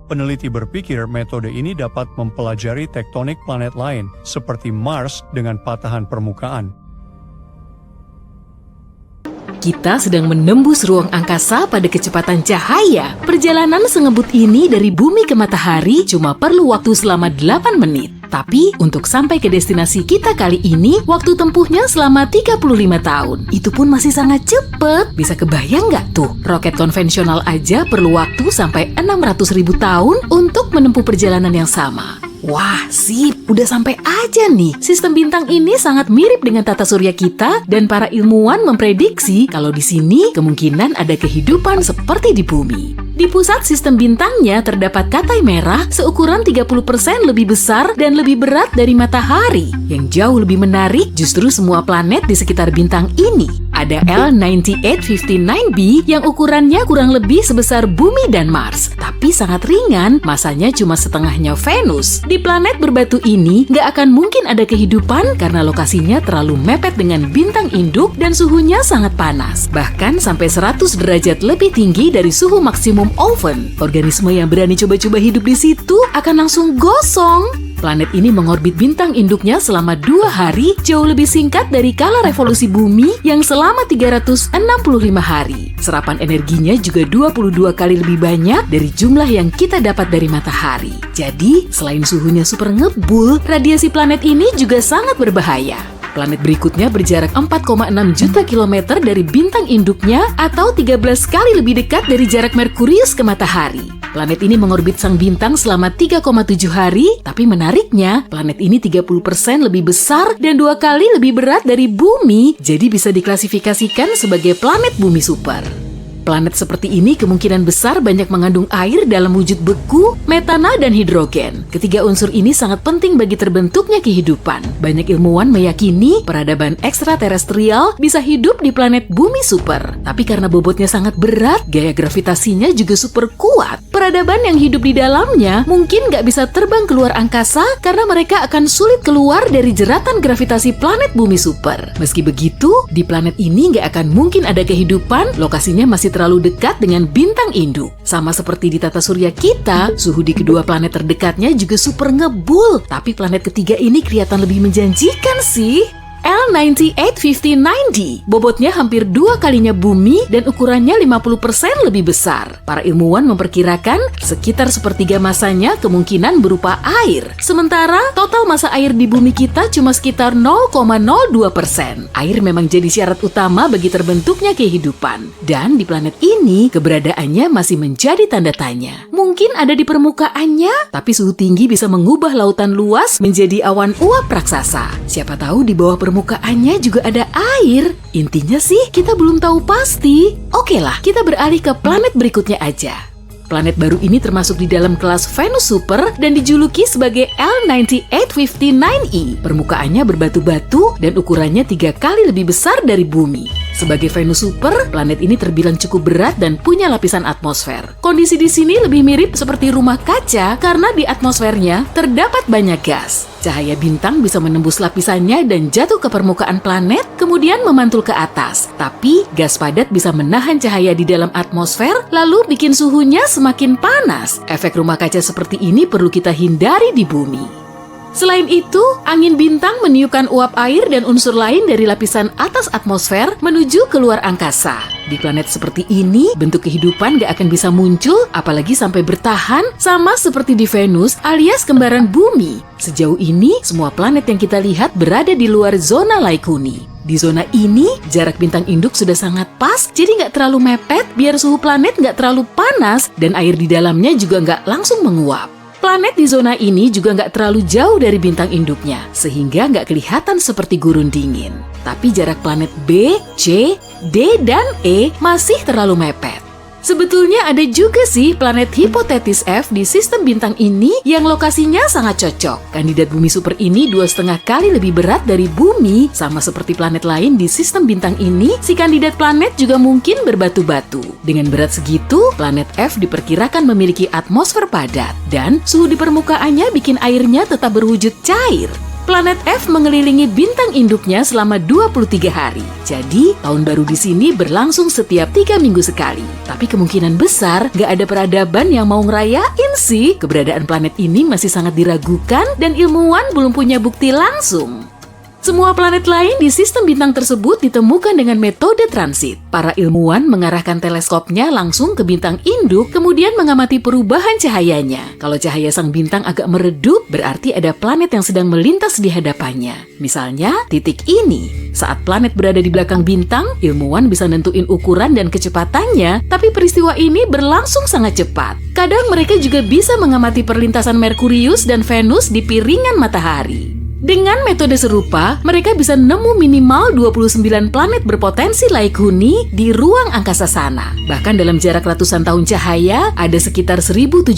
S4: Peneliti berpikir metode ini dapat mempelajari tektonik planet lain, seperti Mars dengan patahan permukaan.
S1: Kita sedang menembus ruang angkasa pada kecepatan cahaya. Perjalanan sengebut ini dari bumi ke matahari cuma perlu waktu selama 8 menit. Tapi, untuk sampai ke destinasi kita kali ini, waktu tempuhnya selama 35 tahun. Itu pun masih sangat cepet. Bisa kebayang nggak tuh? Roket konvensional aja perlu waktu sampai 600.000 tahun untuk menempuh perjalanan yang sama. Wah, sip, udah sampai aja nih. Sistem bintang ini sangat mirip dengan tata surya kita dan para ilmuwan memprediksi kalau di sini kemungkinan ada kehidupan seperti di bumi. Di pusat sistem bintangnya terdapat katai merah seukuran 30% lebih besar dan lebih berat dari matahari. Yang jauh lebih menarik justru semua planet di sekitar bintang ini. Ada L9859b yang ukurannya kurang lebih sebesar Bumi dan Mars, tapi sangat ringan, masanya cuma setengahnya Venus. Di planet berbatu ini, nggak akan mungkin ada kehidupan karena lokasinya terlalu mepet dengan bintang induk dan suhunya sangat panas. Bahkan sampai 100 derajat lebih tinggi dari suhu maksimum oven. Organisme yang berani coba-coba hidup di situ akan langsung gosong. Planet ini mengorbit bintang induknya selama 2 hari, jauh lebih singkat dari kala revolusi bumi yang selama 365 hari. Serapan energinya juga 22 kali lebih banyak dari jumlah yang kita dapat dari matahari. Jadi, selain suhunya super ngebul, radiasi planet ini juga sangat berbahaya. Planet berikutnya berjarak 4,6 juta kilometer dari bintang induknya atau 13 kali lebih dekat dari jarak Merkurius ke matahari. Planet ini mengorbit sang bintang selama 3,7 hari, tapi menariknya, planet ini 30% lebih besar dan 2 kali lebih berat dari bumi, jadi bisa diklasifikasikan sebagai planet bumi super. Planet seperti ini kemungkinan besar banyak mengandung air dalam wujud beku, metana, dan hidrogen. Ketiga unsur ini sangat penting bagi terbentuknya kehidupan. Banyak ilmuwan meyakini peradaban ekstraterestrial bisa hidup di planet bumi super. Tapi karena bobotnya sangat berat, gaya gravitasinya juga super kuat. Peradaban yang hidup di dalamnya mungkin nggak bisa terbang keluar angkasa karena mereka akan sulit keluar dari jeratan gravitasi planet bumi super. Meski begitu, di planet ini nggak akan mungkin ada kehidupan, lokasinya masih terlalu dekat dengan bintang induk. Sama seperti di tata surya kita, suhu di kedua planet terdekatnya juga super ngebul. Tapi planet ketiga ini kelihatan lebih menjanjikan sih. L9859D. Bobotnya hampir 2 kalinya bumi dan ukurannya 50% lebih besar. Para ilmuwan memperkirakan sekitar sepertiga masanya kemungkinan berupa air. Sementara total massa air di bumi kita cuma sekitar 0,02%. Air memang jadi syarat utama bagi terbentuknya kehidupan. Dan di planet ini keberadaannya masih menjadi tanda tanya. Mungkin ada di permukaannya, tapi suhu tinggi bisa mengubah lautan luas menjadi awan uap raksasa. Siapa tahu di bawah permukaannya juga ada air. Intinya sih kita belum tahu pasti. Oke lah, kita beralih ke planet berikutnya aja. Planet baru ini termasuk di dalam kelas Venus Super dan dijuluki sebagai L9859e. Permukaannya berbatu-batu dan ukurannya 3 kali lebih besar dari bumi. Sebagai Venus Super, planet ini terbilang cukup berat dan punya lapisan atmosfer. Kondisi di sini lebih mirip seperti rumah kaca karena di atmosfernya terdapat banyak gas. Cahaya bintang bisa menembus lapisannya dan jatuh ke permukaan planet, kemudian memantul ke atas. Tapi, gas padat bisa menahan cahaya di dalam atmosfer, lalu bikin suhunya semakin panas. Efek rumah kaca seperti ini perlu kita hindari di bumi. Selain itu, angin bintang meniupkan uap air dan unsur lain dari lapisan atas atmosfer menuju ke luar angkasa. Di planet seperti ini, bentuk kehidupan gak akan bisa muncul, apalagi sampai bertahan, sama seperti di Venus alias kembaran bumi. Sejauh ini, semua planet yang kita lihat berada di luar zona Laikuni. Di zona ini, jarak bintang induk sudah sangat pas, jadi nggak terlalu mepet biar suhu planet nggak terlalu panas dan air di dalamnya juga nggak langsung menguap. Planet di zona ini juga nggak terlalu jauh dari bintang induknya, sehingga nggak kelihatan seperti gurun dingin. Tapi jarak planet B, C, D, dan E masih terlalu mepet. Sebetulnya ada juga sih planet hipotetis F di sistem bintang ini yang lokasinya sangat cocok. Kandidat bumi super ini 2,5 kali lebih berat dari bumi. Sama seperti planet lain di sistem bintang ini, si kandidat planet juga mungkin berbatu-batu. Dengan berat segitu, planet F diperkirakan memiliki atmosfer padat. Dan suhu di permukaannya bikin airnya tetap berwujud cair. Planet F mengelilingi bintang induknya selama 23 hari. Jadi, tahun baru di sini berlangsung setiap 3 minggu sekali. Tapi kemungkinan besar gak ada peradaban yang mau ngerayain sih. Keberadaan planet ini masih sangat diragukan dan ilmuwan belum punya bukti langsung. Semua planet lain di sistem bintang tersebut ditemukan dengan metode transit. Para ilmuwan mengarahkan teleskopnya langsung ke bintang induk, kemudian mengamati perubahan cahayanya. Kalau cahaya sang bintang agak meredup, berarti ada planet yang sedang melintas di hadapannya. Misalnya, titik ini. Saat planet berada di belakang bintang, ilmuwan bisa nentuin ukuran dan kecepatannya, tapi peristiwa ini berlangsung sangat cepat. Kadang mereka juga bisa mengamati perlintasan Merkurius dan Venus di piringan matahari. Dengan metode serupa, mereka bisa nemu minimal 29 planet berpotensi Laikuni di ruang angkasa sana. Bahkan dalam jarak ratusan tahun cahaya, ada sekitar 1.715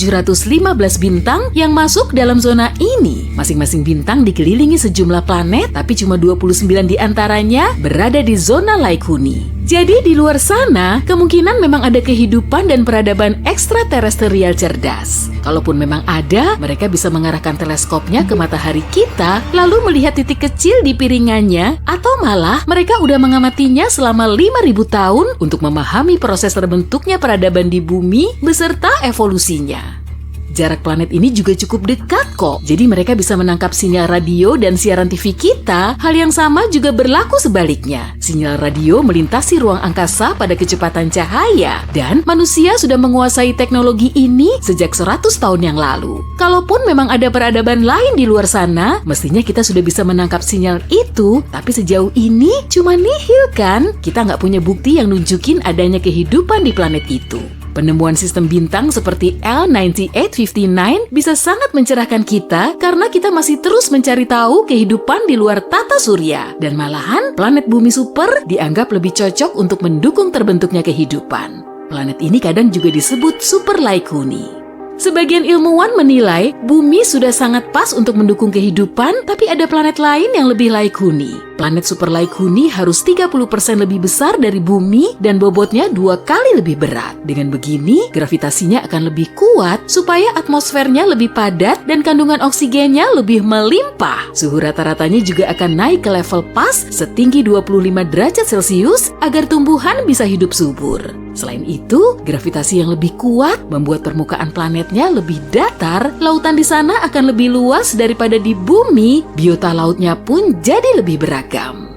S1: bintang yang masuk dalam zona ini. Masing-masing bintang dikelilingi sejumlah planet, tapi cuma 29 diantaranya berada di zona Laikuni. Jadi di luar sana, kemungkinan memang ada kehidupan dan peradaban ekstraterestrial cerdas. Kalaupun memang ada, mereka bisa mengarahkan teleskopnya ke matahari kita, lalu melihat titik kecil di piringannya, atau malah mereka udah mengamatinya selama 5.000 tahun untuk memahami proses terbentuknya peradaban di bumi beserta evolusinya. Jarak planet ini juga cukup dekat kok, jadi mereka bisa menangkap sinyal radio dan siaran TV kita. Hal yang sama juga berlaku sebaliknya. Sinyal radio melintasi ruang angkasa pada kecepatan cahaya, dan manusia sudah menguasai teknologi ini sejak 100 tahun yang lalu. Kalaupun memang ada peradaban lain di luar sana, mestinya kita sudah bisa menangkap sinyal itu, tapi sejauh ini cuma nihil kan? Kita nggak punya bukti yang nunjukin adanya kehidupan di planet itu. Penemuan sistem bintang seperti L9859 bisa sangat mencerahkan kita karena kita masih terus mencari tahu kehidupan di luar tata surya. Dan malahan planet bumi super dianggap lebih cocok untuk mendukung terbentuknya kehidupan. Planet ini kadang juga disebut super Laikuni. Sebagian ilmuwan menilai bumi sudah sangat pas untuk mendukung kehidupan, tapi ada planet lain yang lebih Laikuni. Planet super Laikuni harus 30% lebih besar dari bumi dan bobotnya 2 kali lebih berat. Dengan begini, gravitasinya akan lebih kuat supaya atmosfernya lebih padat dan kandungan oksigennya lebih melimpah. Suhu rata-ratanya juga akan naik ke level pas setinggi 25 derajat Celcius agar tumbuhan bisa hidup subur. Selain itu, gravitasi yang lebih kuat membuat permukaan planetnya lebih datar, lautan di sana akan lebih luas daripada di bumi, biota lautnya pun jadi lebih beragam.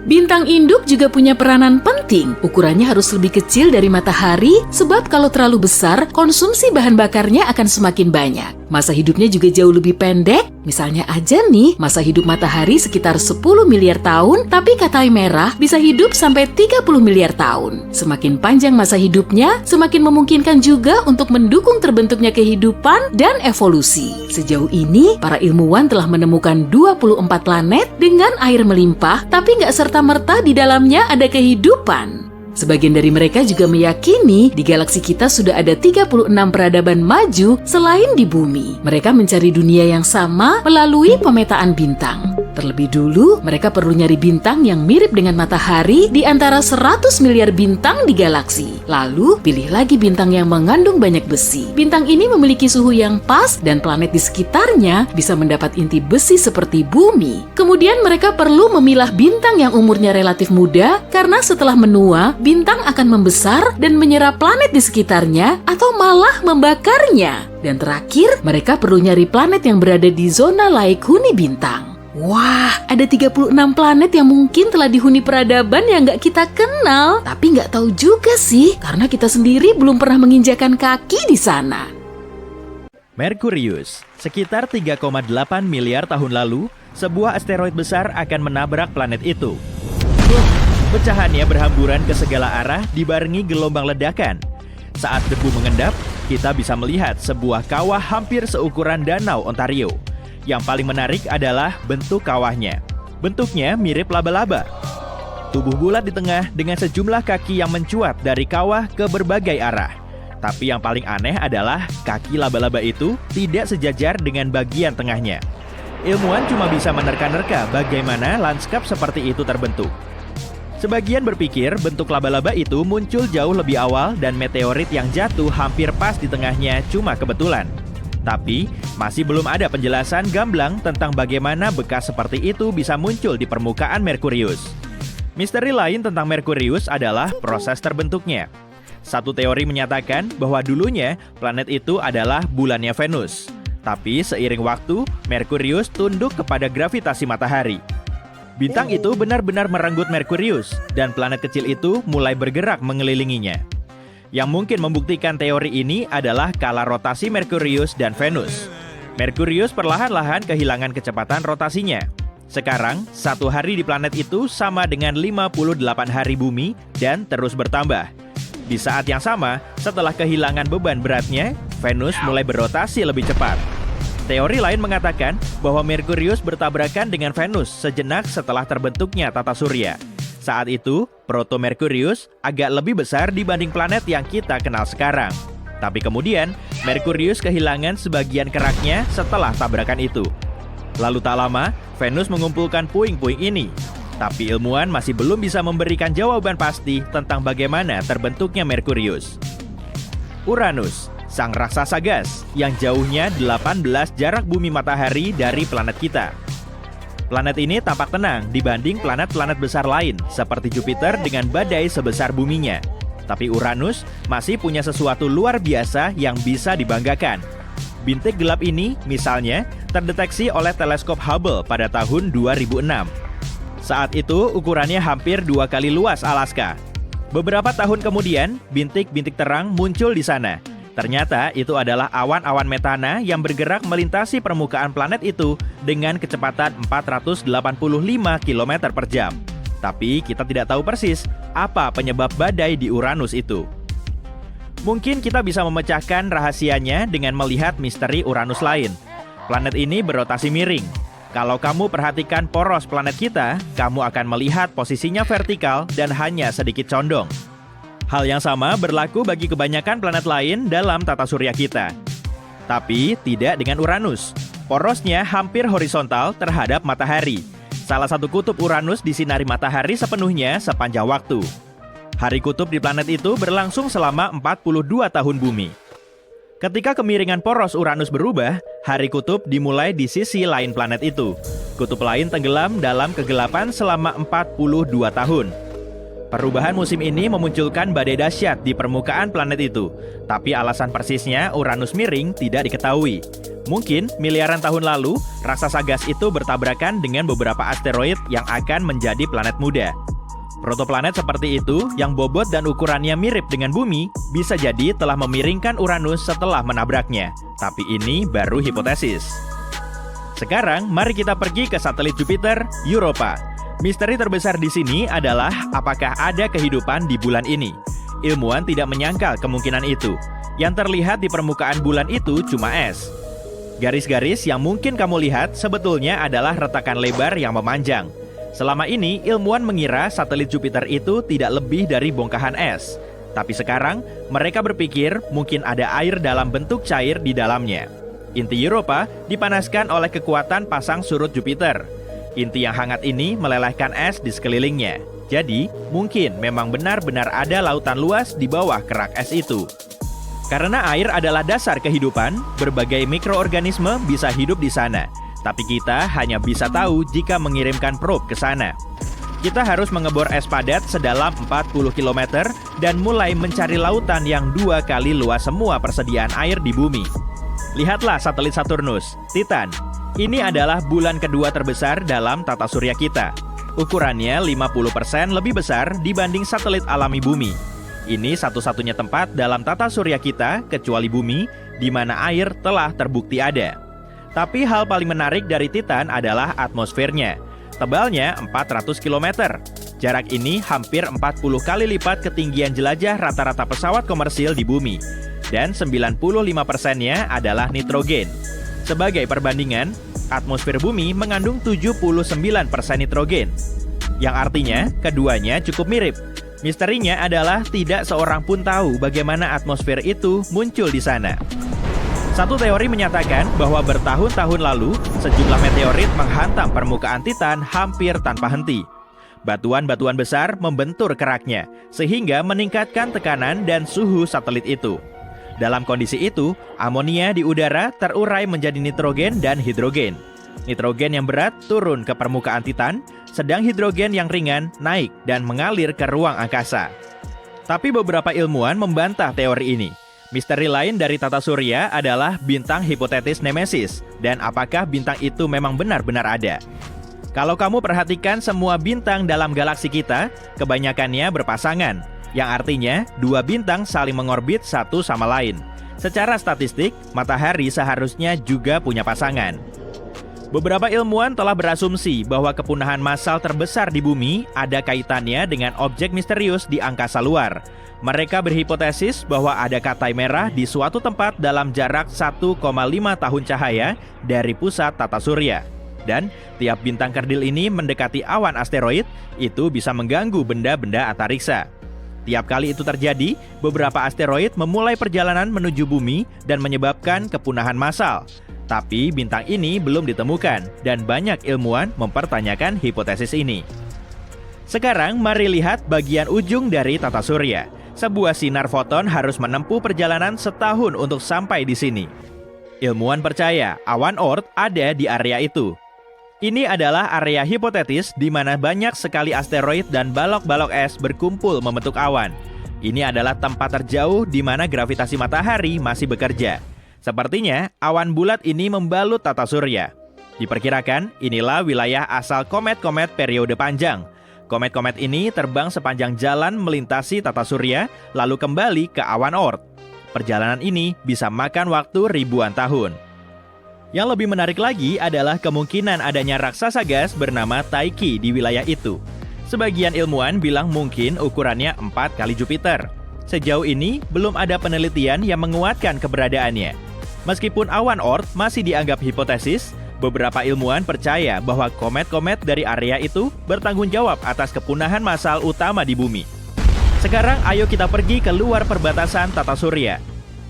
S1: Bintang induk juga punya peranan penting. Ukurannya harus lebih kecil dari matahari, sebab kalau terlalu besar, konsumsi bahan bakarnya akan semakin banyak. Masa hidupnya juga jauh lebih pendek. Misalnya aja nih, masa hidup matahari sekitar 10 miliar tahun, tapi katai merah bisa hidup sampai 30 miliar tahun. Semakin panjang masa hidupnya, semakin memungkinkan juga untuk mendukung terbentuknya kehidupan dan evolusi. Sejauh ini, para ilmuwan telah menemukan 24 planet dengan air melimpah, tapi nggak serta-merta di dalamnya ada kehidupan. Sebagian dari mereka juga meyakini di galaksi kita sudah ada 36 peradaban maju selain di bumi. Mereka mencari dunia yang sama melalui pemetaan bintang. Terlebih dulu, mereka perlu nyari bintang yang mirip dengan matahari di antara 100 miliar bintang di galaksi. Lalu, pilih lagi bintang yang mengandung banyak besi. Bintang ini memiliki suhu yang pas dan planet di sekitarnya bisa mendapat inti besi seperti bumi. Kemudian mereka perlu memilah bintang yang umurnya relatif muda karena setelah menua, bintang akan membesar dan menyerap planet di sekitarnya atau malah membakarnya. Dan terakhir, mereka perlu nyari planet yang berada di zona laik huni bintang. Wah, ada 36 planet yang mungkin telah dihuni peradaban yang nggak kita kenal. Tapi nggak tahu juga sih, karena kita sendiri belum pernah menginjakan kaki di sana.
S2: Merkurius, sekitar 3,8 miliar tahun lalu, sebuah asteroid besar akan menabrak planet itu. Pecahannya berhamburan ke segala arah dibarengi gelombang ledakan. Saat debu mengendap, kita bisa melihat sebuah kawah hampir seukuran Danau Ontario. Yang paling menarik adalah bentuk kawahnya. Bentuknya mirip laba-laba. Tubuh bulat di tengah dengan sejumlah kaki yang mencuat dari kawah ke berbagai arah. Tapi yang paling aneh adalah kaki laba-laba itu tidak sejajar dengan bagian tengahnya. Ilmuwan cuma bisa menerka-nerka bagaimana lanskap seperti itu terbentuk. Sebagian berpikir bentuk laba-laba itu muncul jauh lebih awal dan meteorit yang jatuh hampir pas di tengahnya cuma kebetulan. Tapi, masih belum ada penjelasan gamblang tentang bagaimana bekas seperti itu bisa muncul di permukaan Merkurius. Misteri lain tentang Merkurius adalah proses terbentuknya. Satu teori menyatakan bahwa dulunya planet itu adalah bulannya Venus. Tapi seiring waktu, Merkurius tunduk kepada gravitasi matahari. Bintang itu benar-benar merenggut Merkurius, dan planet kecil itu mulai bergerak mengelilinginya. Yang mungkin membuktikan teori ini adalah kala rotasi Merkurius dan Venus. Merkurius perlahan-lahan kehilangan kecepatan rotasinya. Sekarang, satu hari di planet itu sama dengan 58 hari bumi dan terus bertambah. Di saat yang sama, setelah kehilangan beban beratnya, Venus mulai berotasi lebih cepat. Teori lain mengatakan bahwa Merkurius bertabrakan dengan Venus sejenak setelah terbentuknya tata surya. Saat itu, Proto-Merkurius agak lebih besar dibanding planet yang kita kenal sekarang. Tapi kemudian, Merkurius kehilangan sebagian keraknya setelah tabrakan itu. Lalu tak lama, Venus mengumpulkan puing-puing ini. Tapi ilmuwan masih belum bisa memberikan jawaban pasti tentang bagaimana terbentuknya Merkurius. Uranus, sang raksasa gas yang jauhnya 18 jarak bumi matahari dari planet kita. Planet ini tampak tenang dibanding planet-planet besar lain seperti Jupiter dengan badai sebesar buminya. Tapi Uranus masih punya sesuatu luar biasa yang bisa dibanggakan. Bintik gelap ini, misalnya, terdeteksi oleh teleskop Hubble pada tahun 2006. Saat itu ukurannya hampir 2 kali luas Alaska. Beberapa tahun kemudian, bintik-bintik terang muncul di sana. Ternyata itu adalah awan-awan metana yang bergerak melintasi permukaan planet itu dengan kecepatan 485 km per jam. Tapi kita tidak tahu persis apa penyebab badai di Uranus itu. Mungkin kita bisa memecahkan rahasianya dengan melihat misteri Uranus lain. Planet ini berotasi miring. Kalau kamu perhatikan poros planet kita, kamu akan melihat posisinya vertikal dan hanya sedikit condong. Hal yang sama berlaku bagi kebanyakan planet lain dalam tata surya kita. Tapi tidak dengan Uranus. Porosnya hampir horizontal terhadap matahari. Salah satu kutub Uranus disinari matahari sepenuhnya sepanjang waktu. Hari kutub di planet itu berlangsung selama 42 tahun bumi. Ketika kemiringan poros Uranus berubah, hari kutub dimulai di sisi lain planet itu. Kutub lain tenggelam dalam kegelapan selama 42 tahun. Perubahan musim ini memunculkan badai dahsyat di permukaan planet itu, tapi alasan persisnya Uranus miring tidak diketahui. Mungkin miliaran tahun lalu, raksasa gas itu bertabrakan dengan beberapa asteroid yang akan menjadi planet muda. Protoplanet seperti itu, yang bobot dan ukurannya mirip dengan bumi, bisa jadi telah memiringkan Uranus setelah menabraknya. Tapi ini baru hipotesis. Sekarang, mari kita pergi ke satelit Jupiter, Europa. Misteri terbesar di sini adalah apakah ada kehidupan di bulan ini. Ilmuwan tidak menyangkal kemungkinan itu. Yang terlihat di permukaan bulan itu cuma es. Garis-garis yang mungkin kamu lihat sebetulnya adalah retakan lebar yang memanjang. Selama ini, ilmuwan mengira satelit Jupiter itu tidak lebih dari bongkahan es. Tapi sekarang, mereka berpikir mungkin ada air dalam bentuk cair di dalamnya. Inti Europa dipanaskan oleh kekuatan pasang surut Jupiter. Inti yang hangat ini melelehkan es di sekelilingnya. Jadi, mungkin memang benar-benar ada lautan luas di bawah kerak es itu. Karena air adalah dasar kehidupan, berbagai mikroorganisme bisa hidup di sana. Tapi kita hanya bisa tahu jika mengirimkan probe ke sana. Kita harus mengebor es padat sedalam 40 km dan mulai mencari lautan yang 2 kali luas semua persediaan air di bumi. Lihatlah satelit Saturnus, Titan. Ini adalah bulan kedua terbesar dalam tata surya kita. Ukurannya 50% lebih besar dibanding satelit alami bumi. Ini satu-satunya tempat dalam tata surya kita, kecuali bumi, di mana air telah terbukti ada. Tapi hal paling menarik dari Titan adalah atmosfernya. Tebalnya 400 km. Jarak ini hampir 40 kali lipat ketinggian jelajah rata-rata pesawat komersil di bumi. Dan 95%-nya adalah nitrogen. Sebagai perbandingan, atmosfer bumi mengandung 79% nitrogen. Yang artinya, keduanya cukup mirip. Misterinya adalah tidak seorang pun tahu bagaimana atmosfer itu muncul di sana. Satu teori menyatakan bahwa bertahun-tahun lalu, sejumlah meteorit menghantam permukaan Titan hampir tanpa henti. Batuan-batuan besar membentur keraknya, sehingga meningkatkan tekanan dan suhu satelit itu. Dalam kondisi itu, amonia di udara terurai menjadi nitrogen dan hidrogen. Nitrogen yang berat turun ke permukaan Titan, sedang hidrogen yang ringan naik dan mengalir ke ruang angkasa. Tapi beberapa ilmuwan membantah teori ini. Misteri lain dari tata surya adalah bintang hipotetis Nemesis, dan apakah bintang itu memang benar-benar ada. Kalau kamu perhatikan semua bintang dalam galaksi kita, kebanyakannya berpasangan, yang artinya dua bintang saling mengorbit satu sama lain. Secara statistik, matahari seharusnya juga punya pasangan. Beberapa ilmuwan telah berasumsi bahwa kepunahan massal terbesar di bumi ada kaitannya dengan objek misterius di angkasa luar. Mereka berhipotesis bahwa ada katai merah di suatu tempat dalam jarak 1,5 tahun cahaya dari pusat tata surya. Dan tiap bintang kerdil ini mendekati awan asteroid, itu bisa mengganggu benda-benda antariksa. Tiap kali itu terjadi, beberapa asteroid memulai perjalanan menuju bumi dan menyebabkan kepunahan massal. Tapi bintang ini belum ditemukan dan banyak ilmuwan mempertanyakan hipotesis ini. Sekarang mari lihat bagian ujung dari tata surya. Sebuah sinar foton harus menempuh perjalanan setahun untuk sampai di sini. Ilmuwan percaya awan Oort ada di area itu. Ini adalah area hipotetis di mana banyak sekali asteroid dan balok-balok es berkumpul membentuk awan. Ini adalah tempat terjauh di mana gravitasi matahari masih bekerja. Sepertinya awan bulat ini membalut tata surya. Diperkirakan inilah wilayah asal komet-komet periode panjang. Komet-komet ini terbang sepanjang jalan melintasi tata surya, lalu kembali ke awan Oort. Perjalanan ini bisa makan waktu ribuan tahun. Yang lebih menarik lagi adalah kemungkinan adanya raksasa gas bernama Taiki di wilayah itu. Sebagian ilmuwan bilang mungkin ukurannya 4 kali Jupiter. Sejauh ini, belum ada penelitian yang menguatkan keberadaannya. Meskipun awan Oort masih dianggap hipotesis, beberapa ilmuwan percaya bahwa komet-komet dari area itu bertanggung jawab atas kepunahan massal utama di bumi. Sekarang ayo kita pergi ke luar perbatasan tata surya.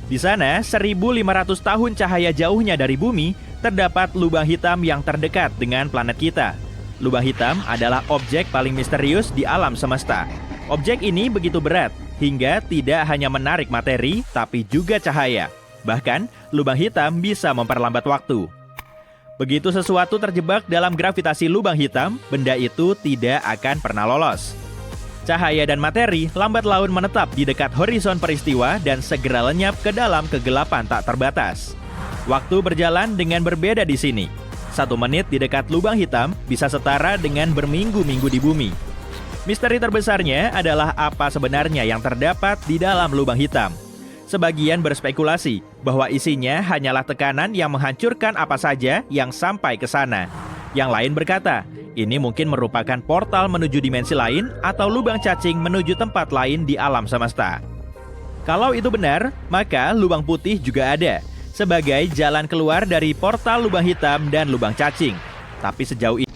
S2: Di sana, 1.500 tahun cahaya jauhnya dari bumi, terdapat lubang hitam yang terdekat dengan planet kita. Lubang hitam adalah objek paling misterius di alam semesta. Objek ini begitu berat, hingga tidak hanya menarik materi, tapi juga cahaya. Bahkan, lubang hitam bisa memperlambat waktu. Begitu sesuatu terjebak dalam gravitasi lubang hitam, benda itu tidak akan pernah lolos. Cahaya dan materi lambat laun menetap di dekat horizon peristiwa dan segera lenyap ke dalam kegelapan tak terbatas. Waktu berjalan dengan berbeda di sini. 1 menit di dekat lubang hitam bisa setara dengan berminggu-minggu di bumi. Misteri terbesarnya adalah apa sebenarnya yang terdapat di dalam lubang hitam. Sebagian berspekulasi bahwa isinya hanyalah tekanan yang menghancurkan apa saja yang sampai ke sana. Yang lain berkata, ini mungkin merupakan portal menuju dimensi lain atau lubang cacing menuju tempat lain di alam semesta. Kalau itu benar, maka lubang putih juga ada, sebagai jalan keluar dari portal lubang hitam dan lubang cacing. Tapi sejauh ini,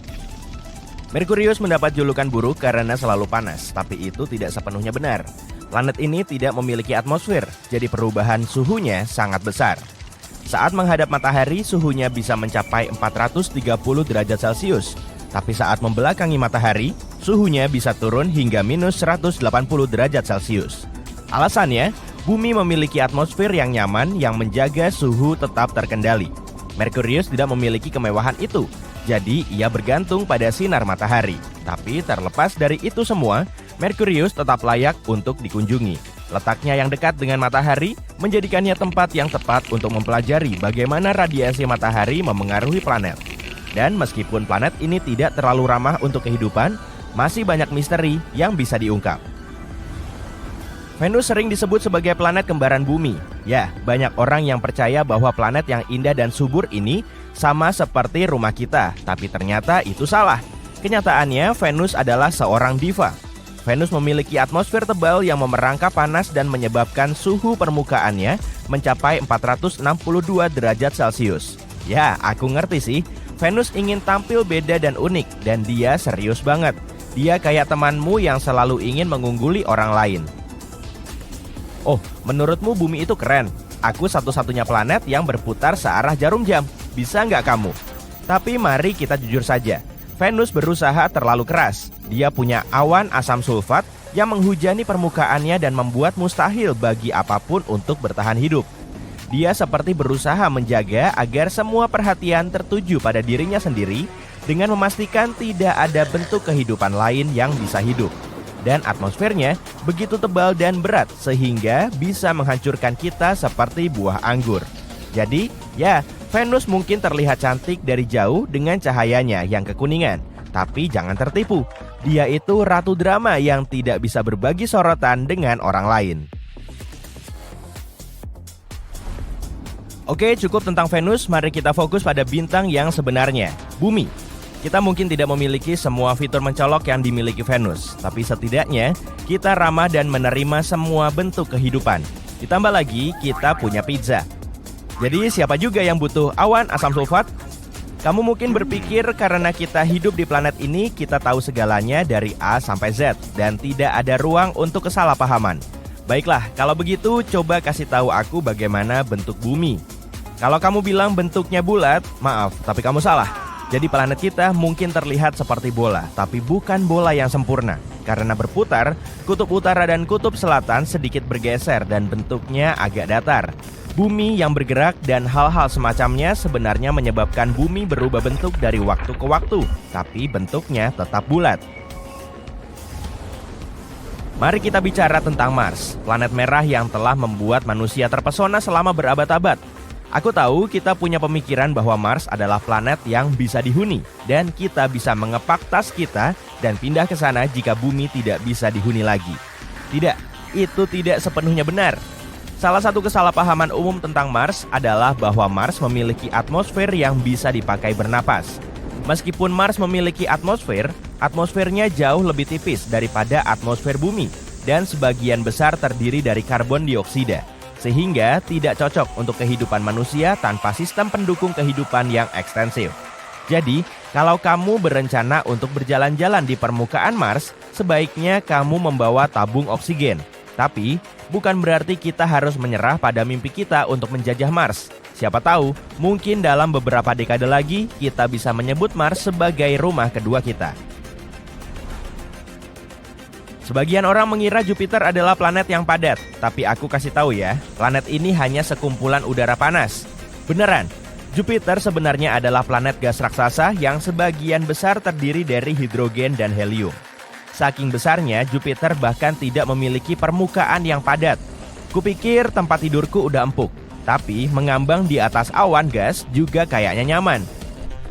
S2: Merkurius mendapat julukan buruk karena selalu panas, tapi itu tidak sepenuhnya benar. Planet ini tidak memiliki atmosfer, jadi perubahan suhunya sangat besar. Saat menghadap matahari, suhunya bisa mencapai 430 derajat Celcius. Tapi saat membelakangi matahari, suhunya bisa turun hingga minus 180 derajat Celcius. Alasannya, bumi memiliki atmosfer yang nyaman yang menjaga suhu tetap terkendali. Merkurius tidak memiliki kemewahan itu, jadi ia bergantung pada sinar matahari. Tapi terlepas dari itu semua, Merkurius tetap layak untuk dikunjungi. Letaknya yang dekat dengan matahari menjadikannya tempat yang tepat untuk mempelajari bagaimana radiasi matahari memengaruhi planet. Dan meskipun planet ini tidak terlalu ramah untuk kehidupan, masih banyak misteri yang bisa diungkap. Venus sering disebut sebagai planet kembaran bumi. Ya, banyak orang yang percaya bahwa planet yang indah dan subur ini sama seperti rumah kita, tapi ternyata itu salah. Kenyataannya, Venus adalah seorang diva. Venus memiliki atmosfer tebal yang memerangkap panas dan menyebabkan suhu permukaannya mencapai 462 derajat Celcius. Ya, aku ngerti sih. Venus ingin tampil beda dan unik, dan dia serius banget. Dia kayak temanmu yang selalu ingin mengungguli orang lain. Oh, menurutmu bumi itu keren? Aku satu-satunya planet yang berputar searah jarum jam. Bisa nggak kamu? Tapi mari kita jujur saja. Venus berusaha terlalu keras. Dia punya awan asam sulfat yang menghujani permukaannya dan membuat mustahil bagi apapun untuk bertahan hidup. Dia seperti berusaha menjaga agar semua perhatian tertuju pada dirinya sendiri dengan memastikan tidak ada bentuk kehidupan lain yang bisa hidup. Dan atmosfernya begitu tebal dan berat sehingga bisa menghancurkan kita seperti buah anggur. Jadi, ya, Venus mungkin terlihat cantik dari jauh dengan cahayanya yang kekuningan. Tapi jangan tertipu, dia itu ratu drama yang tidak bisa berbagi sorotan dengan orang lain. Oke, cukup tentang Venus, mari kita fokus pada bintang yang sebenarnya, Bumi. Kita mungkin tidak memiliki semua fitur mencolok yang dimiliki Venus, tapi setidaknya kita ramah dan menerima semua bentuk kehidupan. Ditambah lagi, kita punya pizza. Jadi siapa juga yang butuh awan asam sulfat? Kamu mungkin berpikir karena kita hidup di planet ini, kita tahu segalanya dari A sampai Z, dan tidak ada ruang untuk kesalahpahaman. Baiklah, kalau begitu coba kasih tahu aku bagaimana bentuk bumi. Kalau kamu bilang bentuknya bulat, maaf, tapi kamu salah. Jadi planet kita mungkin terlihat seperti bola, tapi bukan bola yang sempurna. Karena berputar, kutub utara dan kutub selatan sedikit bergeser dan bentuknya agak datar. Bumi yang bergerak dan hal-hal semacamnya sebenarnya menyebabkan bumi berubah bentuk dari waktu ke waktu, tapi bentuknya tetap bulat. Mari kita bicara tentang Mars, planet merah yang telah membuat manusia terpesona selama berabad-abad. Aku tahu kita punya pemikiran bahwa Mars adalah planet yang bisa dihuni, dan kita bisa mengepak tas kita dan pindah ke sana jika bumi tidak bisa dihuni lagi. Tidak, itu tidak sepenuhnya benar. Salah satu kesalahpahaman umum tentang Mars adalah bahwa Mars memiliki atmosfer yang bisa dipakai bernapas. Meskipun Mars memiliki atmosfer, atmosfernya jauh lebih tipis daripada atmosfer bumi, dan sebagian besar terdiri dari karbon dioksida, sehingga tidak cocok untuk kehidupan manusia tanpa sistem pendukung kehidupan yang ekstensif. Jadi, kalau kamu berencana untuk berjalan-jalan di permukaan Mars, sebaiknya kamu membawa tabung oksigen. Tapi, bukan berarti kita harus menyerah pada mimpi kita untuk menjajah Mars. Siapa tahu, mungkin dalam beberapa dekade lagi, kita bisa menyebut Mars sebagai rumah kedua kita. Sebagian orang mengira Jupiter adalah planet yang padat, tapi aku kasih tahu ya, planet ini hanya sekumpulan udara panas. Beneran, Jupiter sebenarnya adalah planet gas raksasa yang sebagian besar terdiri dari hidrogen dan helium. Saking besarnya, Jupiter bahkan tidak memiliki permukaan yang padat. Kupikir tempat tidurku udah empuk, tapi mengambang di atas awan gas juga kayaknya nyaman.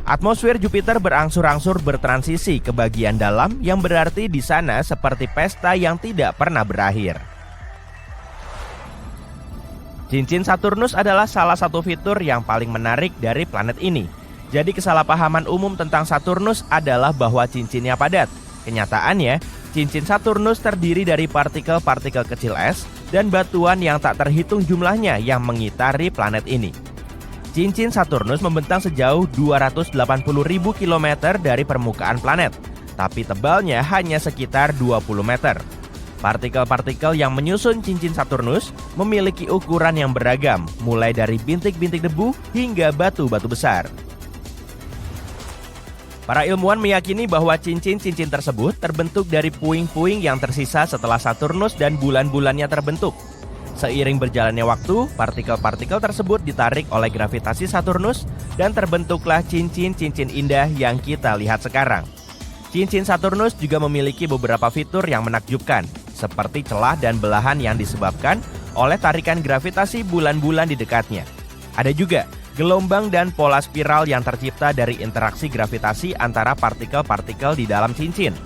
S2: Atmosfer Jupiter berangsur-angsur bertransisi ke bagian dalam yang berarti di sana seperti pesta yang tidak pernah berakhir. Cincin Saturnus adalah salah satu fitur yang paling menarik dari planet ini. Jadi kesalahpahaman umum tentang Saturnus adalah bahwa cincinnya padat. Kenyataannya, cincin Saturnus terdiri dari partikel-partikel kecil es dan batuan yang tak terhitung jumlahnya yang mengitari planet ini. Cincin Saturnus membentang sejauh 280.000 km dari permukaan planet, tapi tebalnya hanya sekitar 20 meter. Partikel-partikel yang menyusun cincin Saturnus memiliki ukuran yang beragam, mulai dari bintik-bintik debu hingga batu-batu besar. Para ilmuwan meyakini bahwa cincin-cincin tersebut terbentuk dari puing-puing yang tersisa setelah Saturnus dan bulan-bulannya terbentuk. Seiring berjalannya waktu, partikel-partikel tersebut ditarik oleh gravitasi Saturnus dan terbentuklah cincin-cincin indah yang kita lihat sekarang. Cincin Saturnus juga memiliki beberapa fitur yang menakjubkan, seperti celah dan belahan yang disebabkan oleh tarikan gravitasi bulan-bulan di dekatnya. Ada juga gelombang dan pola spiral yang tercipta dari interaksi gravitasi antara partikel-partikel di dalam cincin.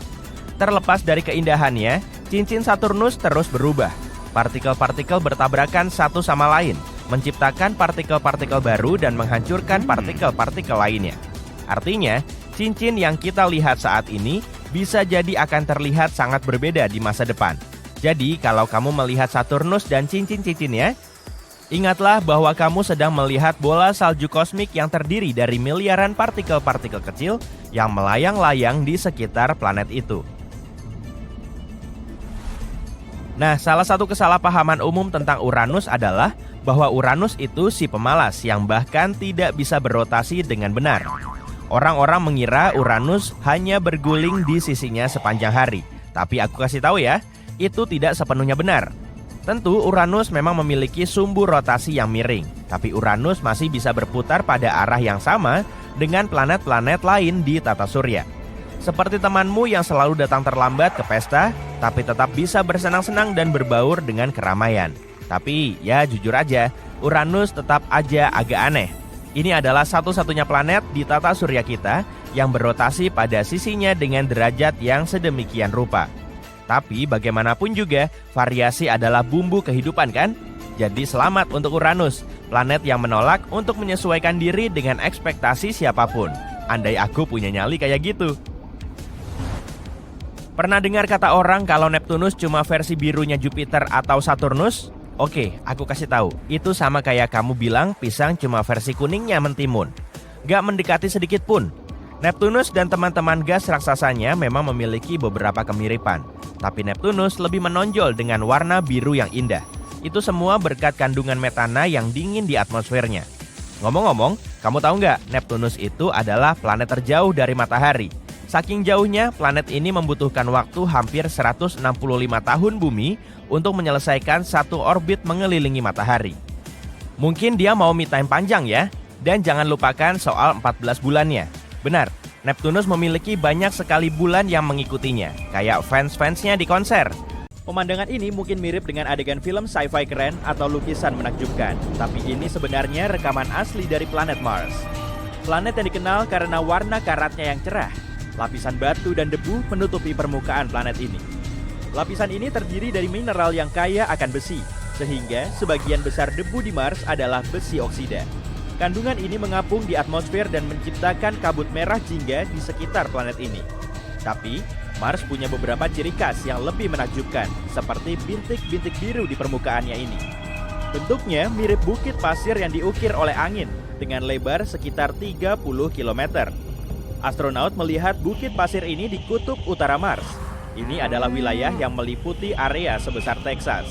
S2: Terlepas dari keindahannya, cincin Saturnus terus berubah. Partikel-partikel bertabrakan satu sama lain, menciptakan partikel-partikel baru dan menghancurkan partikel-partikel lainnya. Artinya, cincin yang kita lihat saat ini bisa jadi akan terlihat sangat berbeda di masa depan. Jadi, kalau kamu melihat Saturnus dan cincin-cincinnya, ingatlah bahwa kamu sedang melihat bola salju kosmik yang terdiri dari miliaran partikel-partikel kecil yang melayang-layang di sekitar planet itu. Nah, salah satu kesalahpahaman umum tentang Uranus adalah bahwa Uranus itu si pemalas yang bahkan tidak bisa berotasi dengan benar. Orang-orang mengira Uranus hanya berguling di sisinya sepanjang hari. Tapi aku kasih tahu ya, itu tidak sepenuhnya benar. Tentu Uranus memang memiliki sumbu rotasi yang miring, tapi Uranus masih bisa berputar pada arah yang sama dengan planet-planet lain di tata surya. Seperti temanmu yang selalu datang terlambat ke pesta, tapi tetap bisa bersenang-senang dan berbaur dengan keramaian. Tapi ya jujur aja, Uranus tetap aja agak aneh. Ini adalah satu-satunya planet di tata surya kita yang berotasi pada sisinya dengan derajat yang sedemikian rupa. Tapi bagaimanapun juga, variasi adalah bumbu kehidupan kan? Jadi selamat untuk Uranus, planet yang menolak untuk menyesuaikan diri dengan ekspektasi siapapun. Andai aku punya nyali kayak gitu. Pernah dengar kata orang kalau Neptunus cuma versi birunya Jupiter atau Saturnus? Oke, aku kasih tahu. Itu sama kayak kamu bilang pisang cuma versi kuningnya mentimun. Gak mendekati sedikit pun. Neptunus dan teman-teman gas raksasanya memang memiliki beberapa kemiripan. Tapi Neptunus lebih menonjol dengan warna biru yang indah. Itu semua berkat kandungan metana yang dingin di atmosfernya. Ngomong-ngomong, kamu tahu nggak Neptunus itu adalah planet terjauh dari matahari. Saking jauhnya, planet ini membutuhkan waktu hampir 165 tahun bumi untuk menyelesaikan satu orbit mengelilingi matahari. Mungkin dia mau me time panjang ya. Dan jangan lupakan soal 14 bulannya. Benar, Neptunus memiliki banyak sekali bulan yang mengikutinya, kayak fans-fansnya di konser. Pemandangan ini mungkin mirip dengan adegan film sci-fi keren atau lukisan menakjubkan. Tapi ini sebenarnya rekaman asli dari planet Mars. Planet yang dikenal karena warna karatnya yang cerah. Lapisan batu dan debu menutupi permukaan planet ini. Lapisan ini terdiri dari mineral yang kaya akan besi, sehingga sebagian besar debu di Mars adalah besi oksida. Kandungan ini mengapung di atmosfer dan menciptakan kabut merah jingga di sekitar planet ini. Tapi, Mars punya beberapa ciri khas yang lebih menakjubkan, seperti bintik-bintik biru di permukaannya ini. Bentuknya mirip bukit pasir yang diukir oleh angin, dengan lebar sekitar 30 km. Astronaut melihat bukit pasir ini di kutub utara Mars. Ini adalah wilayah yang meliputi area sebesar Texas.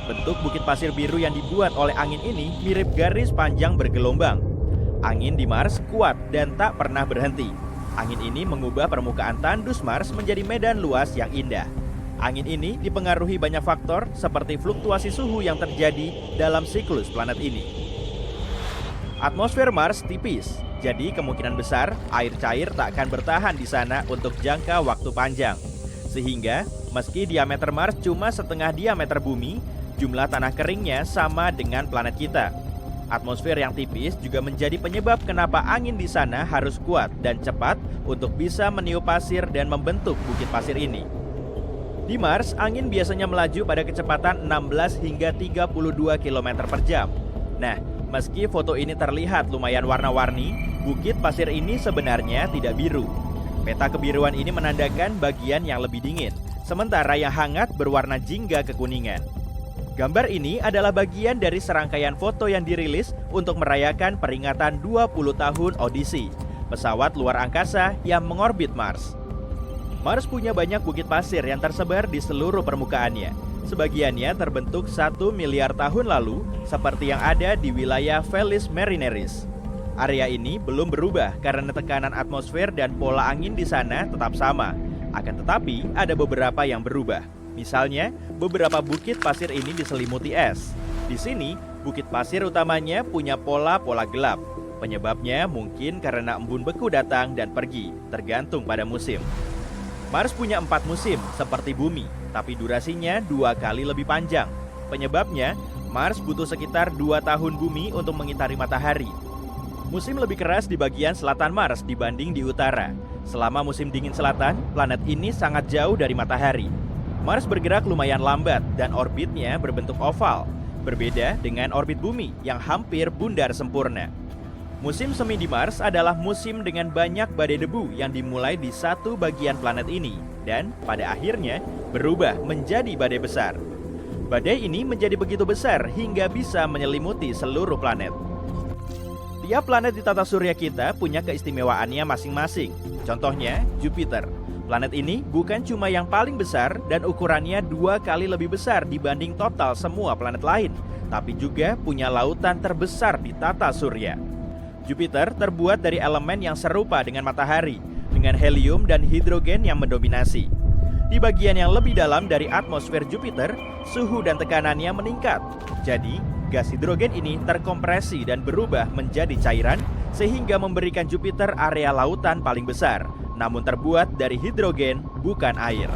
S2: Bentuk bukit pasir biru yang dibuat oleh angin ini mirip garis panjang bergelombang. Angin di Mars kuat dan tak pernah berhenti. Angin ini mengubah permukaan tandus Mars menjadi medan luas yang indah. Angin ini dipengaruhi banyak faktor seperti fluktuasi suhu yang terjadi dalam siklus planet ini. Atmosfer Mars tipis, jadi kemungkinan besar air cair tak akan bertahan di sana untuk jangka waktu panjang. Sehingga, meski diameter Mars cuma setengah diameter bumi, jumlah tanah keringnya sama dengan planet kita. Atmosfer yang tipis juga menjadi penyebab kenapa angin di sana harus kuat dan cepat untuk bisa meniup pasir dan membentuk bukit pasir ini. Di Mars, angin biasanya melaju pada kecepatan 16 hingga 32 km per jam. Nah, meski foto ini terlihat lumayan warna-warni, bukit pasir ini sebenarnya tidak biru. Peta kebiruan ini menandakan bagian yang lebih dingin, sementara yang hangat berwarna jingga kekuningan. Gambar ini adalah bagian dari serangkaian foto yang dirilis untuk merayakan peringatan 20 tahun Odyssey, pesawat luar angkasa yang mengorbit Mars. Mars punya banyak bukit pasir yang tersebar di seluruh permukaannya. Sebagiannya terbentuk 1 miliar tahun lalu, seperti yang ada di wilayah Valles Marineris. Area ini belum berubah karena tekanan atmosfer dan pola angin di sana tetap sama. Akan tetapi, ada beberapa yang berubah. Misalnya, beberapa bukit pasir ini diselimuti es. Di sini, bukit pasir utamanya punya pola-pola gelap. Penyebabnya mungkin karena embun beku datang dan pergi, tergantung pada musim. Mars punya 4 musim, seperti bumi, tapi durasinya 2 kali lebih panjang. Penyebabnya, Mars butuh sekitar 2 tahun bumi untuk mengitari matahari. Musim lebih keras di bagian selatan Mars dibanding di utara. Selama musim dingin selatan, planet ini sangat jauh dari matahari. Mars bergerak lumayan lambat dan orbitnya berbentuk oval, berbeda dengan orbit bumi yang hampir bundar sempurna. Musim semi di Mars adalah musim dengan banyak badai debu yang dimulai di satu bagian planet ini dan pada akhirnya berubah menjadi badai besar. Badai ini menjadi begitu besar hingga bisa menyelimuti seluruh planet. Tiap planet di tata surya kita punya keistimewaannya masing-masing. Contohnya Jupiter. Planet ini bukan cuma yang paling besar dan ukurannya 2 kali lebih besar dibanding total semua planet lain, tapi juga punya lautan terbesar di tata surya. Jupiter terbuat dari elemen yang serupa dengan matahari, dengan helium dan hidrogen yang mendominasi. Di bagian yang lebih dalam dari atmosfer Jupiter, suhu dan tekanannya meningkat. Jadi, gas hidrogen ini terkompresi dan berubah menjadi cairan, sehingga memberikan Jupiter area lautan paling besar, namun terbuat dari hidrogen, bukan air.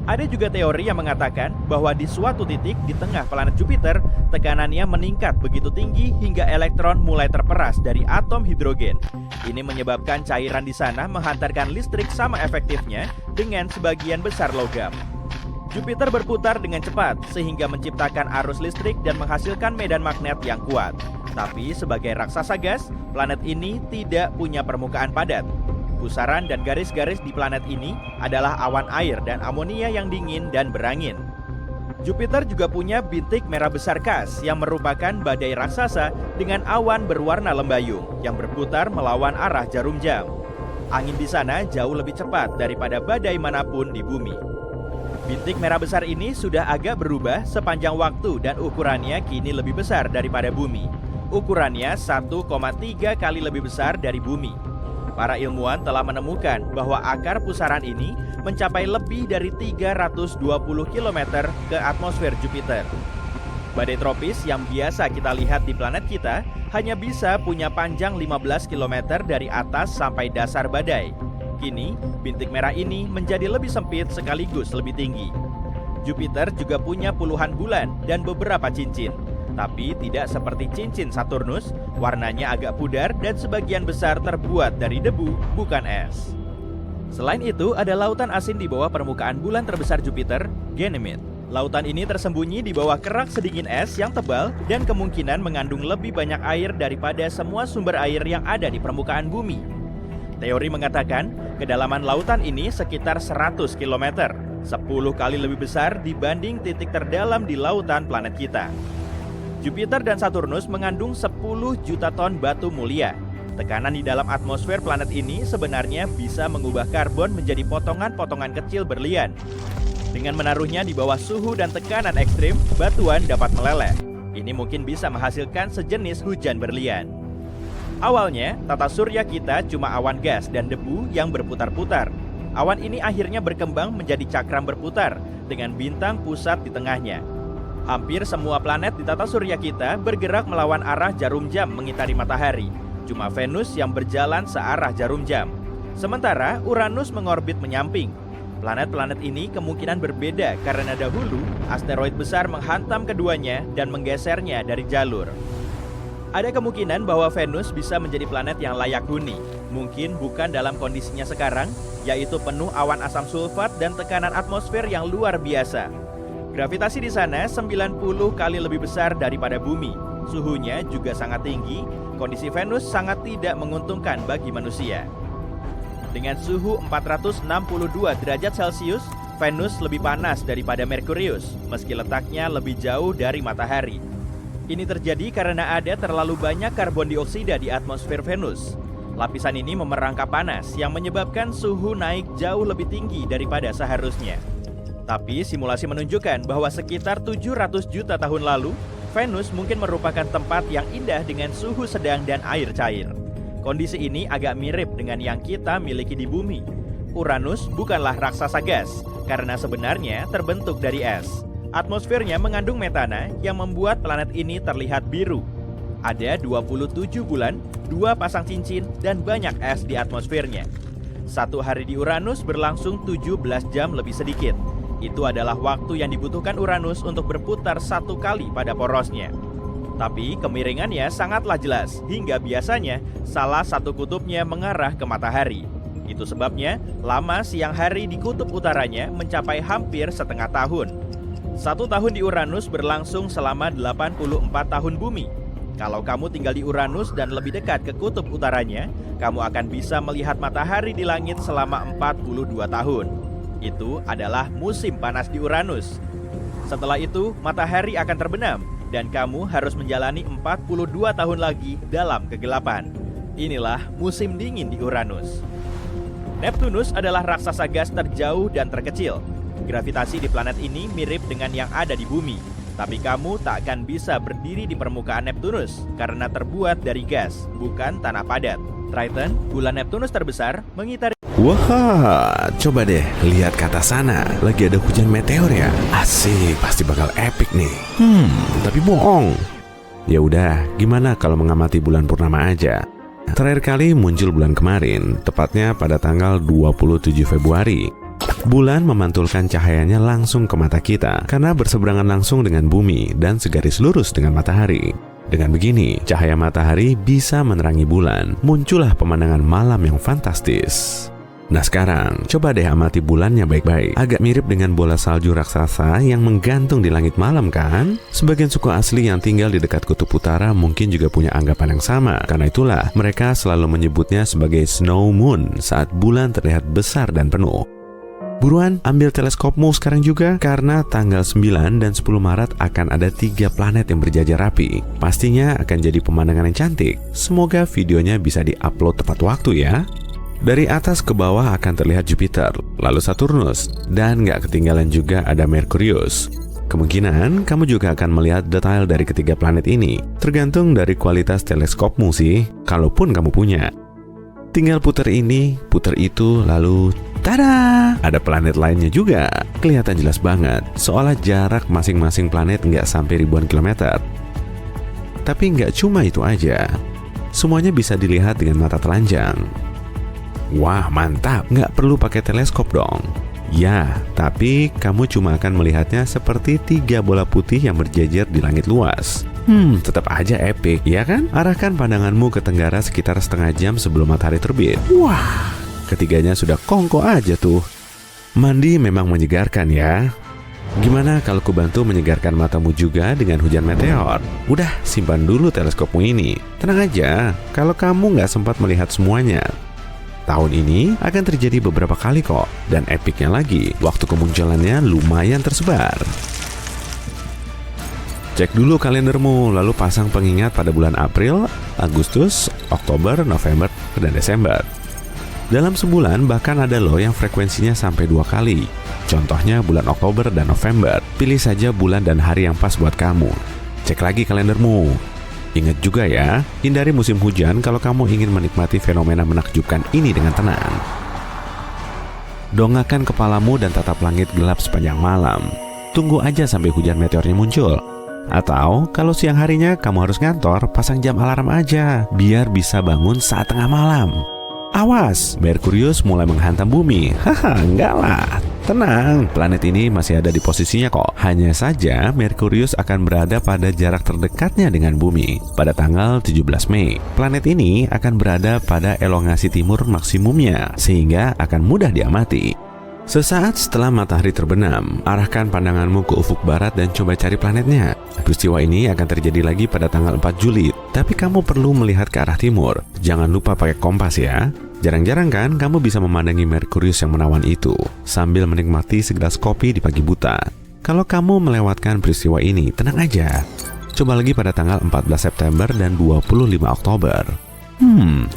S2: Ada juga teori yang mengatakan bahwa di suatu titik di tengah planet Jupiter, tekanannya meningkat begitu tinggi hingga elektron mulai terperas dari atom hidrogen. Ini menyebabkan cairan di sana menghantarkan listrik sama efektifnya dengan sebagian besar logam. Jupiter berputar dengan cepat sehingga menciptakan arus listrik dan menghasilkan medan magnet yang kuat. Tapi sebagai raksasa gas, planet ini tidak punya permukaan padat. Pusaran dan garis-garis di planet ini adalah awan air dan amonia yang dingin dan berangin. Jupiter juga punya bintik merah besar khas yang merupakan badai raksasa dengan awan berwarna lembayung yang berputar melawan arah jarum jam. Angin di sana jauh lebih cepat daripada badai manapun di bumi. Bintik merah besar ini sudah agak berubah sepanjang waktu dan ukurannya kini lebih besar daripada bumi. Ukurannya 1,3 kali lebih besar dari bumi. Para ilmuwan telah menemukan bahwa akar pusaran ini mencapai lebih dari 320 km ke atmosfer Jupiter. Badai tropis yang biasa kita lihat di planet kita hanya bisa punya panjang 15 km dari atas sampai dasar badai. Kini, bintik merah ini menjadi lebih sempit sekaligus lebih tinggi. Jupiter juga punya puluhan bulan dan beberapa cincin. Tapi tidak seperti cincin Saturnus, warnanya agak pudar dan sebagian besar terbuat dari debu, bukan es. Selain itu, ada lautan asin di bawah permukaan bulan terbesar Jupiter, Ganymede. Lautan ini tersembunyi di bawah kerak sedingin es yang tebal dan kemungkinan mengandung lebih banyak air daripada semua sumber air yang ada di permukaan bumi. Teori mengatakan, kedalaman lautan ini sekitar 100 km, 10 kali lebih besar dibanding titik terdalam di lautan planet kita. Jupiter dan Saturnus mengandung 10 juta ton batu mulia. Tekanan di dalam atmosfer planet ini sebenarnya bisa mengubah karbon menjadi potongan-potongan kecil berlian. Dengan menaruhnya di bawah suhu dan tekanan ekstrim, batuan dapat meleleh. Ini mungkin bisa menghasilkan sejenis hujan berlian. Awalnya, tata surya kita cuma awan gas dan debu yang berputar-putar. Awan ini akhirnya berkembang menjadi cakram berputar dengan bintang pusat di tengahnya. Hampir semua planet di tata surya kita bergerak melawan arah jarum jam mengitari matahari. Cuma Venus yang berjalan searah jarum jam. Sementara Uranus mengorbit menyamping. Planet-planet ini kemungkinan berbeda karena dahulu asteroid besar menghantam keduanya dan menggesernya dari jalur. Ada kemungkinan bahwa Venus bisa menjadi planet yang layak huni. Mungkin bukan dalam kondisinya sekarang, yaitu penuh awan asam sulfat dan tekanan atmosfer yang luar biasa. Gravitasi di sana 90 kali lebih besar daripada bumi. Suhunya juga sangat tinggi, kondisi Venus sangat tidak menguntungkan bagi manusia. Dengan suhu 462 derajat Celcius, Venus lebih panas daripada Merkurius, meski letaknya lebih jauh dari matahari. Ini terjadi karena ada terlalu banyak karbon dioksida di atmosfer Venus. Lapisan ini memerangkap panas yang menyebabkan suhu naik jauh lebih tinggi daripada seharusnya. Tapi simulasi menunjukkan bahwa sekitar 700 juta tahun lalu, Venus mungkin merupakan tempat yang indah dengan suhu sedang dan air cair. Kondisi ini agak mirip dengan yang kita miliki di bumi. Uranus bukanlah raksasa gas, karena sebenarnya terbentuk dari es. Atmosfernya mengandung metana yang membuat planet ini terlihat biru. Ada 27 bulan, 2 pasang cincin, dan banyak es di atmosfernya. Satu hari di Uranus berlangsung 17 jam lebih sedikit. Itu adalah waktu yang dibutuhkan Uranus untuk berputar 1 kali pada porosnya. Tapi kemiringannya sangatlah jelas, hingga biasanya salah satu kutubnya mengarah ke matahari. Itu sebabnya lama siang hari di kutub utaranya mencapai hampir setengah tahun. 1 tahun di Uranus berlangsung selama 84 tahun bumi. Kalau kamu tinggal di Uranus dan lebih dekat ke kutub utaranya, kamu akan bisa melihat matahari di langit selama 42 tahun. Itu adalah musim panas di Uranus. Setelah itu, matahari akan terbenam dan kamu harus menjalani 42 tahun lagi dalam kegelapan. Inilah musim dingin di Uranus. Neptunus adalah raksasa gas terjauh dan terkecil. Gravitasi di planet ini mirip dengan yang ada di bumi. Tapi kamu tak akan bisa berdiri di permukaan Neptunus karena terbuat dari gas, bukan tanah padat. Triton, bulan Neptunus terbesar, mengitari.
S5: Wah, coba deh lihat ke atas sana. Lagi ada hujan meteor ya. Asik, pasti bakal epic nih. Tapi bohong. Ya udah, gimana kalau mengamati bulan purnama aja? Terakhir kali muncul bulan kemarin, tepatnya pada tanggal 27 Februari. Bulan memantulkan cahayanya langsung ke mata kita karena berseberangan langsung dengan bumi dan segaris lurus dengan matahari. Dengan begini, cahaya matahari bisa menerangi bulan. Muncullah pemandangan malam yang fantastis. Nah sekarang, coba deh amati bulannya baik-baik. Agak mirip dengan bola salju raksasa yang menggantung di langit malam kan? Sebagian suku asli yang tinggal di dekat kutub utara mungkin juga punya anggapan yang sama. Karena itulah, mereka selalu menyebutnya sebagai snow moon saat bulan terlihat besar dan penuh. Buruan, ambil teleskopmu sekarang juga, karena tanggal 9 dan 10 Maret akan ada 3 planet yang berjajar rapi. Pastinya akan jadi pemandangan yang cantik. Semoga videonya bisa di-upload tepat waktu ya. Dari atas ke bawah akan terlihat Jupiter, lalu Saturnus, dan nggak ketinggalan juga ada Merkurius. Kemungkinan kamu juga akan melihat detail dari ketiga planet ini, tergantung dari kualitas teleskopmu sih, kalaupun kamu punya. Tinggal putar ini, putar itu, lalu tada! Ada planet lainnya juga. Kelihatan jelas banget, seolah jarak masing-masing planet nggak sampai ribuan kilometer. Tapi nggak cuma itu aja, semuanya bisa dilihat dengan mata telanjang. Wah mantap, nggak perlu pakai teleskop dong. Ya, tapi kamu cuma akan melihatnya seperti 3 bola putih yang berjejer di langit luas. Tetap aja epic, ya kan? Arahkan pandanganmu ke tenggara sekitar setengah jam sebelum matahari terbit. Wah, ketiganya sudah kongko aja tuh. Mandi memang menyegarkan ya. Gimana kalau kubantu menyegarkan matamu juga dengan hujan meteor? Udah, simpan dulu teleskopmu ini. Tenang aja, kalau kamu nggak sempat melihat semuanya. Tahun ini akan terjadi beberapa kali kok, dan epicnya lagi, waktu kemunculannya lumayan tersebar. Cek dulu kalendermu, lalu pasang pengingat pada bulan April, Agustus, Oktober, November, dan Desember. Dalam sebulan bahkan ada loh yang frekuensinya sampai 2 kali. Contohnya bulan Oktober dan November. Pilih saja bulan dan hari yang pas buat kamu. Cek lagi kalendermu. Ingat juga ya, hindari musim hujan kalau kamu ingin menikmati fenomena menakjubkan ini dengan tenang. Dongakkan kepalamu dan tatap langit gelap sepanjang malam. Tunggu aja sampai hujan meteornya muncul. Atau kalau siang harinya kamu harus ngantor, pasang jam alarm aja biar bisa bangun saat tengah malam. Awas, Merkurius mulai menghantam bumi. Haha, enggak lah. Tenang, planet ini masih ada di posisinya kok. Hanya saja Merkurius akan berada pada jarak terdekatnya dengan bumi. Pada tanggal 17 Mei, planet ini akan berada pada elongasi timur maksimumnya, sehingga akan mudah diamati. Sesaat setelah matahari terbenam, arahkan pandanganmu ke ufuk barat dan coba cari planetnya. Peristiwa ini akan terjadi lagi pada tanggal 4 Juli, tapi kamu perlu melihat ke arah timur. Jangan lupa pakai kompas ya. Jarang-jarang kan kamu bisa memandangi Merkurius yang menawan itu, sambil menikmati segelas kopi di pagi buta. Kalau kamu melewatkan peristiwa ini, tenang aja. Coba lagi pada tanggal 14 September dan 25 Oktober.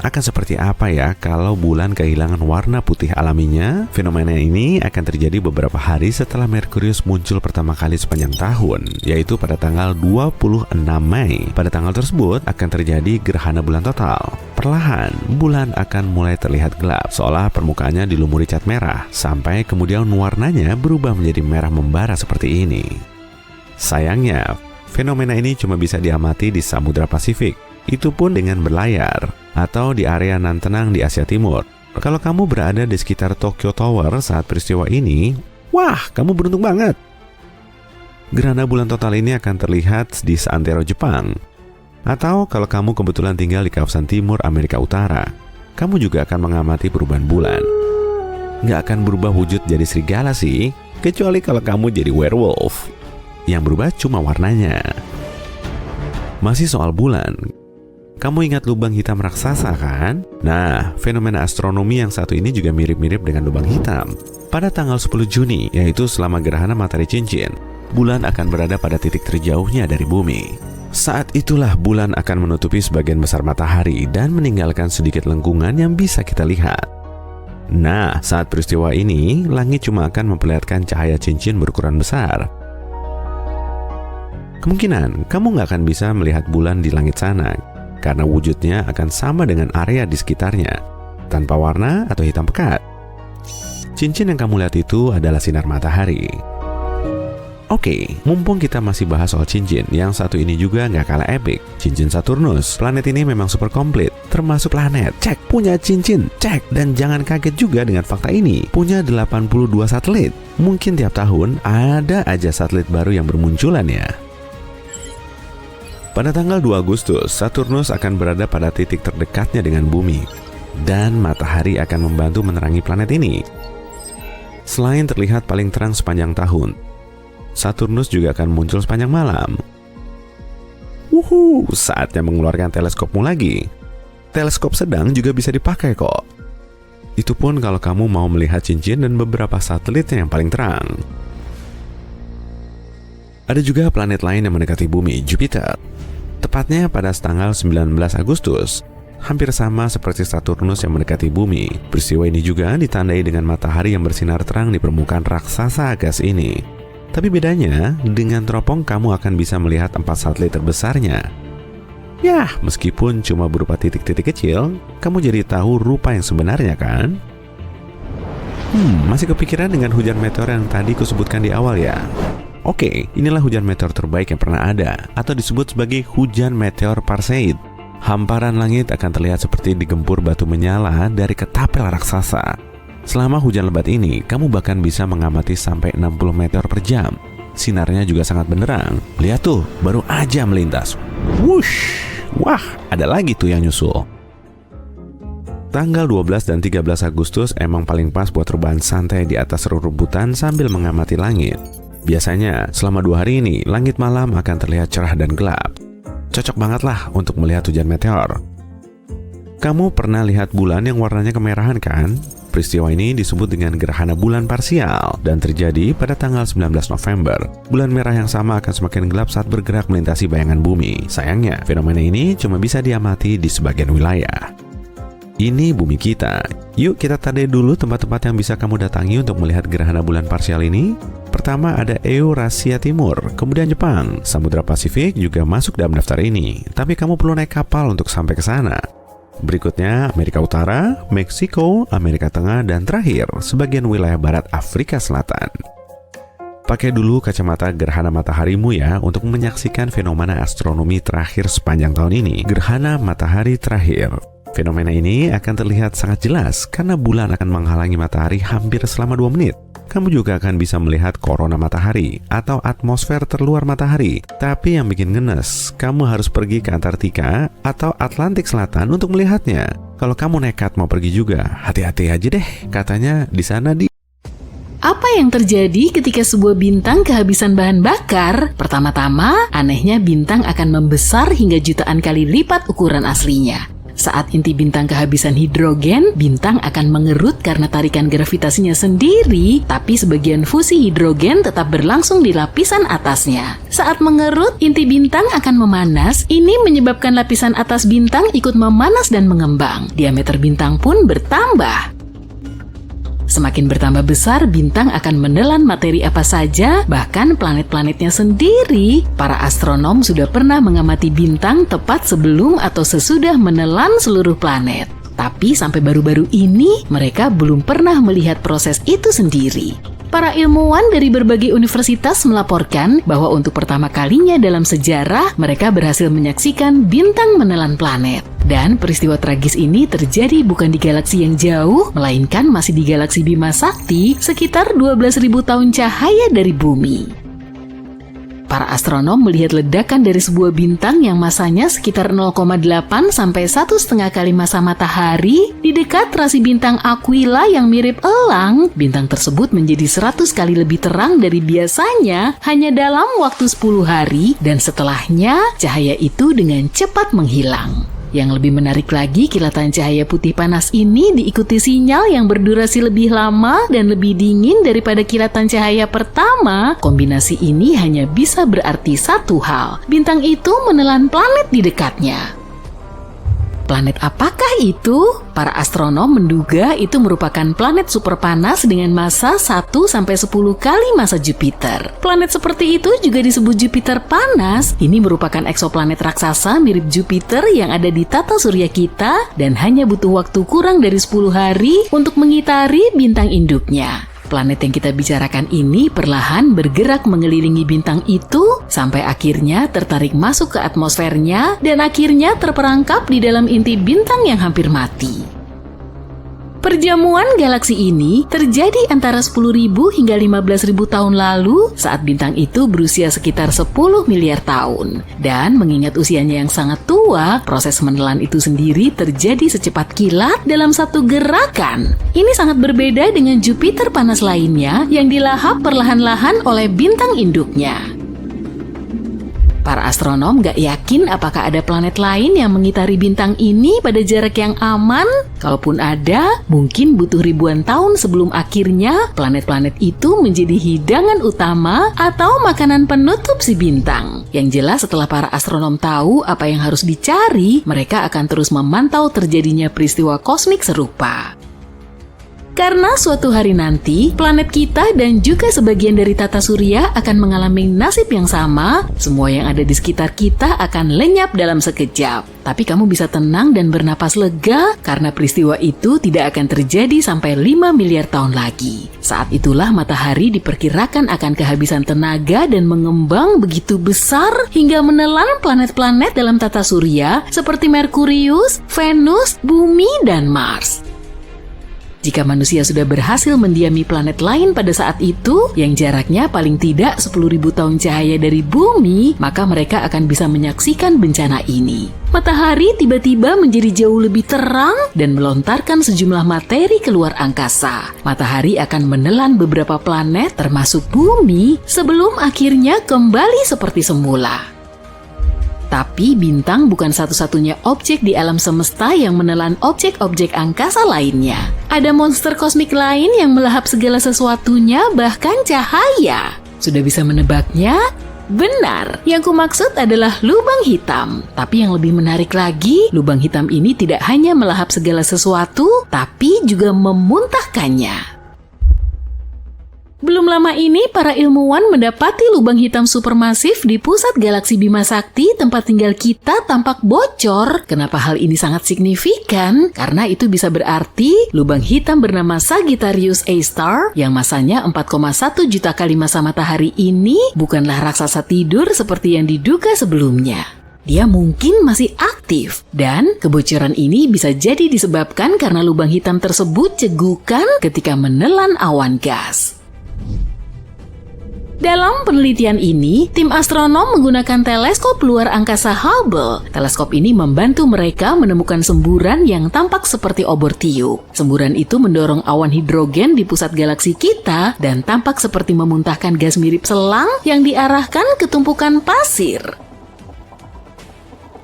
S5: Akan seperti apa ya kalau bulan kehilangan warna putih alaminya? Fenomena ini akan terjadi beberapa hari setelah Merkurius muncul pertama kali sepanjang tahun, yaitu pada tanggal 26 Mei. Pada tanggal tersebut akan terjadi gerhana bulan total. Perlahan, bulan akan mulai terlihat gelap, seolah permukaannya dilumuri cat merah, sampai kemudian warnanya berubah menjadi merah membara seperti ini. Sayangnya, fenomena ini cuma bisa diamati di Samudra Pasifik. Itu pun dengan berlayar, atau di area nan tenang di Asia Timur. Kalau kamu berada di sekitar Tokyo Tower saat peristiwa ini, wah, kamu beruntung banget. Gerhana bulan total ini akan terlihat di seantero Jepang. Atau kalau kamu kebetulan tinggal di kawasan timur Amerika Utara, kamu juga akan mengamati perubahan bulan. Nggak akan berubah wujud jadi serigala sih, kecuali kalau kamu jadi werewolf. Yang berubah cuma warnanya. Masih soal bulan, kamu ingat lubang hitam raksasa kan? Nah, fenomena astronomi yang satu ini juga mirip-mirip dengan lubang hitam. Pada tanggal 10 Juni, yaitu selama gerhana matahari cincin, bulan akan berada pada titik terjauhnya dari bumi. Saat itulah bulan akan menutupi sebagian besar matahari dan meninggalkan sedikit lengkungan yang bisa kita lihat. Nah, saat peristiwa ini, langit cuma akan memperlihatkan cahaya cincin berukuran besar. Kemungkinan kamu nggak akan bisa melihat bulan di langit sana, karena wujudnya akan sama dengan area di sekitarnya, tanpa warna atau hitam pekat. Cincin yang kamu lihat itu adalah sinar matahari. Oke, mumpung kita masih bahas soal cincin, yang satu ini juga nggak kalah epic. Cincin Saturnus. Planet ini memang super komplit, termasuk planet. Cek, punya cincin, cek. Dan jangan kaget juga dengan fakta ini, punya 82 satelit. Mungkin tiap tahun ada aja satelit baru yang bermunculan ya. Pada tanggal 2 Agustus, Saturnus akan berada pada titik terdekatnya dengan bumi, dan matahari akan membantu menerangi planet ini. Selain terlihat paling terang sepanjang tahun, Saturnus juga akan muncul sepanjang malam. Saatnya mengeluarkan teleskopmu lagi. Teleskop sedang juga bisa dipakai kok. Itu pun kalau kamu mau melihat cincin dan beberapa satelitnya yang paling terang. Ada juga planet lain yang mendekati bumi, Jupiter. Tepatnya pada tanggal 19 Agustus, hampir sama seperti Saturnus yang mendekati bumi. Peristiwa ini juga ditandai dengan matahari yang bersinar terang di permukaan raksasa gas ini. Tapi bedanya, dengan teropong kamu akan bisa melihat 4 satelit terbesarnya. Yah, meskipun cuma berupa titik-titik kecil, kamu jadi tahu rupa yang sebenarnya kan? Masih kepikiran dengan hujan meteor yang tadi kusebutkan di awal ya? Oke, inilah hujan meteor terbaik yang pernah ada, atau disebut sebagai hujan meteor Perseid. Hamparan langit akan terlihat seperti digempur batu menyala dari ketapel raksasa. Selama hujan lebat ini, kamu bahkan bisa mengamati sampai 60 meteor per jam. Sinarnya juga sangat benderang. Lihat tuh, baru aja melintas. Wush! Wah, ada lagi tuh yang nyusul. Tanggal 12 dan 13 Agustus emang paling pas buat rebahan santai di atas rerumputan sambil mengamati langit. Biasanya, selama 2 hari ini, langit malam akan terlihat cerah dan gelap. Cocok banget lah untuk melihat hujan meteor. Kamu pernah lihat bulan yang warnanya kemerahan kan? Peristiwa ini disebut dengan gerhana bulan parsial dan terjadi pada tanggal 19 November. Bulan merah yang sama akan semakin gelap saat bergerak melintasi bayangan bumi. Sayangnya, fenomena ini cuma bisa diamati di sebagian wilayah. Ini bumi kita. Yuk kita tandai dulu tempat-tempat yang bisa kamu datangi untuk melihat gerhana bulan parsial ini. Pertama ada Eurasia Timur, kemudian Jepang. Samudra Pasifik juga masuk dalam daftar ini, tapi kamu perlu naik kapal untuk sampai ke sana. Berikutnya Amerika Utara, Meksiko, Amerika Tengah, dan terakhir sebagian wilayah barat Afrika Selatan. Pakai dulu kacamata gerhana mataharimu ya untuk menyaksikan fenomena astronomi terakhir sepanjang tahun ini. Gerhana matahari terakhir. Fenomena ini akan terlihat sangat jelas karena bulan akan menghalangi matahari hampir selama 2 menit. Kamu juga akan bisa melihat korona matahari atau atmosfer terluar matahari. Tapi yang bikin ngenes, kamu harus pergi ke Antartika atau Atlantik Selatan untuk melihatnya. Kalau kamu nekat mau pergi juga, hati-hati aja deh. Katanya di sana
S1: Apa yang terjadi ketika sebuah bintang kehabisan bahan bakar? Pertama-tama, anehnya bintang akan membesar hingga jutaan kali lipat ukuran aslinya. Saat inti bintang kehabisan hidrogen, bintang akan mengerut karena tarikan gravitasinya sendiri, tapi sebagian fusi hidrogen tetap berlangsung di lapisan atasnya. Saat mengerut, inti bintang akan memanas. Ini menyebabkan lapisan atas bintang ikut memanas dan mengembang. Diameter bintang pun bertambah. Semakin bertambah besar, bintang akan menelan materi apa saja, bahkan planet-planetnya sendiri. Para astronom sudah pernah mengamati bintang tepat sebelum atau sesudah menelan seluruh planet. Tapi sampai baru-baru ini, mereka belum pernah melihat proses itu sendiri. Para ilmuwan dari berbagai universitas melaporkan bahwa untuk pertama kalinya dalam sejarah, mereka berhasil menyaksikan bintang menelan planet. Dan peristiwa tragis ini terjadi bukan di galaksi yang jauh, melainkan masih di galaksi Bima Sakti, sekitar 12.000 tahun cahaya dari bumi. Para astronom melihat ledakan dari sebuah bintang yang masanya sekitar 0,8 sampai 1,5 kali massa matahari di dekat rasi bintang Aquila yang mirip elang. Bintang tersebut menjadi 100 kali lebih terang dari biasanya hanya dalam waktu 10 hari, dan setelahnya cahaya itu dengan cepat menghilang. Yang lebih menarik lagi, kilatan cahaya putih panas ini diikuti sinyal yang berdurasi lebih lama dan lebih dingin daripada kilatan cahaya pertama. Kombinasi ini hanya bisa berarti satu hal: bintang itu menelan planet di dekatnya. Planet apakah itu? Para astronom menduga itu merupakan planet superpanas dengan massa 1-10 kali massa Jupiter. Planet seperti itu juga disebut Jupiter panas. Ini merupakan eksoplanet raksasa mirip Jupiter yang ada di tata surya kita dan hanya butuh waktu kurang dari 10 hari untuk mengitari bintang induknya. Planet yang kita bicarakan ini perlahan bergerak mengelilingi bintang itu sampai akhirnya tertarik masuk ke atmosfernya dan akhirnya terperangkap di dalam inti bintang yang hampir mati. Perjamuan galaksi ini terjadi antara 10.000 hingga 15.000 tahun lalu saat bintang itu berusia sekitar 10 miliar tahun. Dan mengingat usianya yang sangat tua, proses menelan itu sendiri terjadi secepat kilat dalam satu gerakan. Ini sangat berbeda dengan Jupiter panas lainnya yang dilahap perlahan-lahan oleh bintang induknya. Para astronom gak yakin apakah ada planet lain yang mengitari bintang ini pada jarak yang aman. Kalaupun ada, mungkin butuh ribuan tahun sebelum akhirnya planet-planet itu menjadi hidangan utama atau makanan penutup si bintang. Yang jelas setelah para astronom tahu apa yang harus dicari, mereka akan terus memantau terjadinya peristiwa kosmik serupa. Karena suatu hari nanti, planet kita dan juga sebagian dari tata surya akan mengalami nasib yang sama, semua yang ada di sekitar kita akan lenyap dalam sekejap. Tapi kamu bisa tenang dan bernapas lega karena peristiwa itu tidak akan terjadi sampai 5 miliar tahun lagi. Saat itulah matahari diperkirakan akan kehabisan tenaga dan mengembang begitu besar hingga menelan planet-planet dalam tata surya seperti Merkurius, Venus, Bumi, dan Mars. Jika manusia sudah berhasil mendiami planet lain pada saat itu, yang jaraknya paling tidak 10.000 tahun cahaya dari bumi, maka mereka akan bisa menyaksikan bencana ini. Matahari tiba-tiba menjadi jauh lebih terang dan melontarkan sejumlah materi keluar angkasa. Matahari akan menelan beberapa planet termasuk bumi sebelum akhirnya kembali seperti semula. Tapi bintang bukan satu-satunya objek di alam semesta yang menelan objek-objek angkasa lainnya. Ada monster kosmik lain yang melahap segala sesuatunya, bahkan cahaya. Sudah bisa menebaknya? Benar, yang kumaksud adalah lubang hitam. Tapi yang lebih menarik lagi, lubang hitam ini tidak hanya melahap segala sesuatu, tapi juga memuntahkannya. Belum lama ini, para ilmuwan mendapati lubang hitam supermasif di pusat galaksi Bima Sakti, tempat tinggal kita, tampak bocor. Kenapa hal ini sangat signifikan? Karena itu bisa berarti lubang hitam bernama Sagittarius A-star yang masanya 4,1 juta kali massa matahari ini bukanlah raksasa tidur seperti yang diduga sebelumnya. dia mungkin masih aktif. Dan kebocoran ini bisa jadi disebabkan karena lubang hitam tersebut cegukan ketika menelan awan gas. Dalam penelitian ini, tim astronom menggunakan teleskop luar angkasa Hubble. Teleskop ini membantu mereka menemukan semburan yang tampak seperti obor tiup. Semburan itu mendorong awan hidrogen di pusat galaksi kita dan tampak seperti memuntahkan gas mirip selang yang diarahkan ke tumpukan pasir.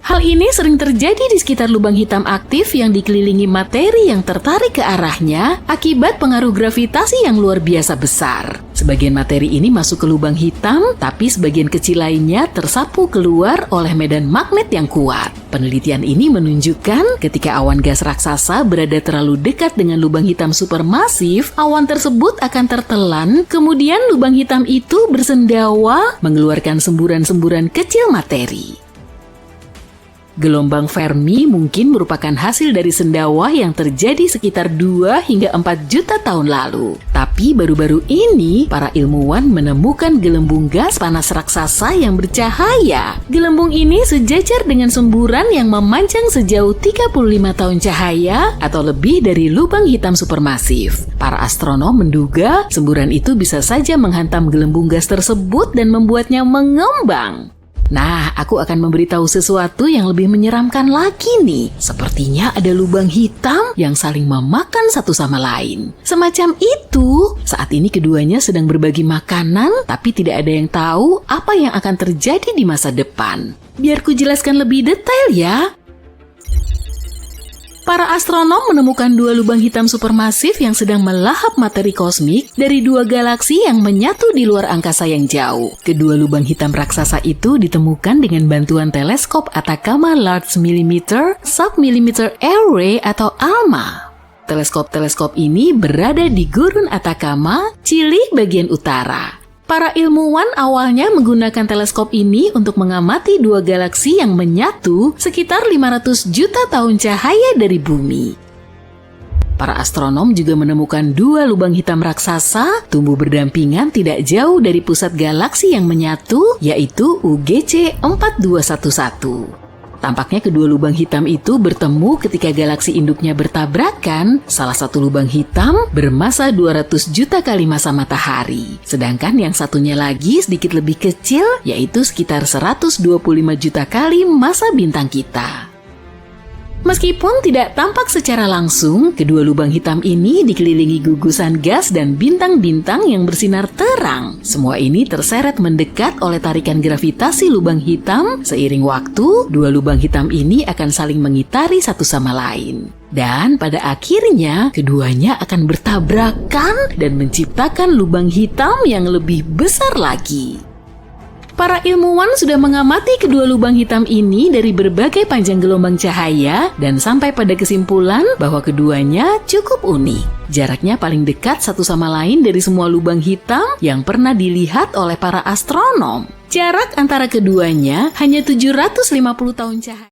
S1: Hal ini sering terjadi di sekitar lubang hitam aktif yang dikelilingi materi yang tertarik ke arahnya akibat pengaruh gravitasi yang luar biasa besar. Sebagian materi ini masuk ke lubang hitam, tapi sebagian kecil lainnya tersapu keluar oleh medan magnet yang kuat. Penelitian ini menunjukkan ketika awan gas raksasa berada terlalu dekat dengan lubang hitam supermasif, awan tersebut akan tertelan, kemudian lubang hitam itu bersendawa mengeluarkan semburan-semburan kecil materi. Gelombang Fermi mungkin merupakan hasil dari sendawa yang terjadi sekitar 2 hingga 4 juta tahun lalu. Tapi baru-baru ini, para ilmuwan menemukan gelembung gas panas raksasa yang bercahaya. Gelembung ini sejajar dengan semburan yang memanjang sejauh 35 tahun cahaya atau lebih dari lubang hitam supermasif. Para astronom menduga semburan itu bisa saja menghantam gelembung gas tersebut dan membuatnya mengembang. Nah, aku akan memberitahu sesuatu yang lebih menyeramkan lagi nih. Sepertinya ada lubang hitam yang saling memakan satu sama lain. Semacam itu, saat ini keduanya sedang berbagi makanan, tapi tidak ada yang tahu apa yang akan terjadi di masa depan. Biar ku jelaskan lebih detail ya. Para astronom menemukan 2 lubang hitam supermasif yang sedang melahap materi kosmik dari 2 galaksi yang menyatu di luar angkasa yang jauh. Kedua lubang hitam raksasa itu ditemukan dengan bantuan teleskop Atacama Large Millimeter Submillimeter Array atau ALMA. Teleskop-teleskop ini berada di Gurun Atacama, Chili bagian utara. Para ilmuwan awalnya menggunakan teleskop ini untuk mengamati 2 galaksi yang menyatu sekitar 500 juta tahun cahaya dari bumi. Para astronom juga menemukan 2 lubang hitam raksasa tumbuh berdampingan tidak jauh dari pusat galaksi yang menyatu, yaitu UGC 4211. Tampaknya kedua lubang hitam itu bertemu ketika galaksi induknya bertabrakan. Salah satu lubang hitam bermasa 200 juta kali masa matahari. Sedangkan yang satunya lagi sedikit lebih kecil, yaitu sekitar 125 juta kali masa bintang kita. Meskipun tidak tampak secara langsung, kedua lubang hitam ini dikelilingi gugusan gas dan bintang-bintang yang bersinar terang. Semua ini terseret mendekat oleh tarikan gravitasi lubang hitam. Seiring waktu, 2 lubang hitam ini akan saling mengitari satu sama lain. Dan pada akhirnya, keduanya akan bertabrakan dan menciptakan lubang hitam yang lebih besar lagi. Para ilmuwan sudah mengamati kedua lubang hitam ini dari berbagai panjang gelombang cahaya dan sampai pada kesimpulan bahwa keduanya cukup unik. Jaraknya paling dekat satu sama lain dari semua lubang hitam yang pernah dilihat oleh para astronom. Jarak antara keduanya hanya 750 tahun cahaya.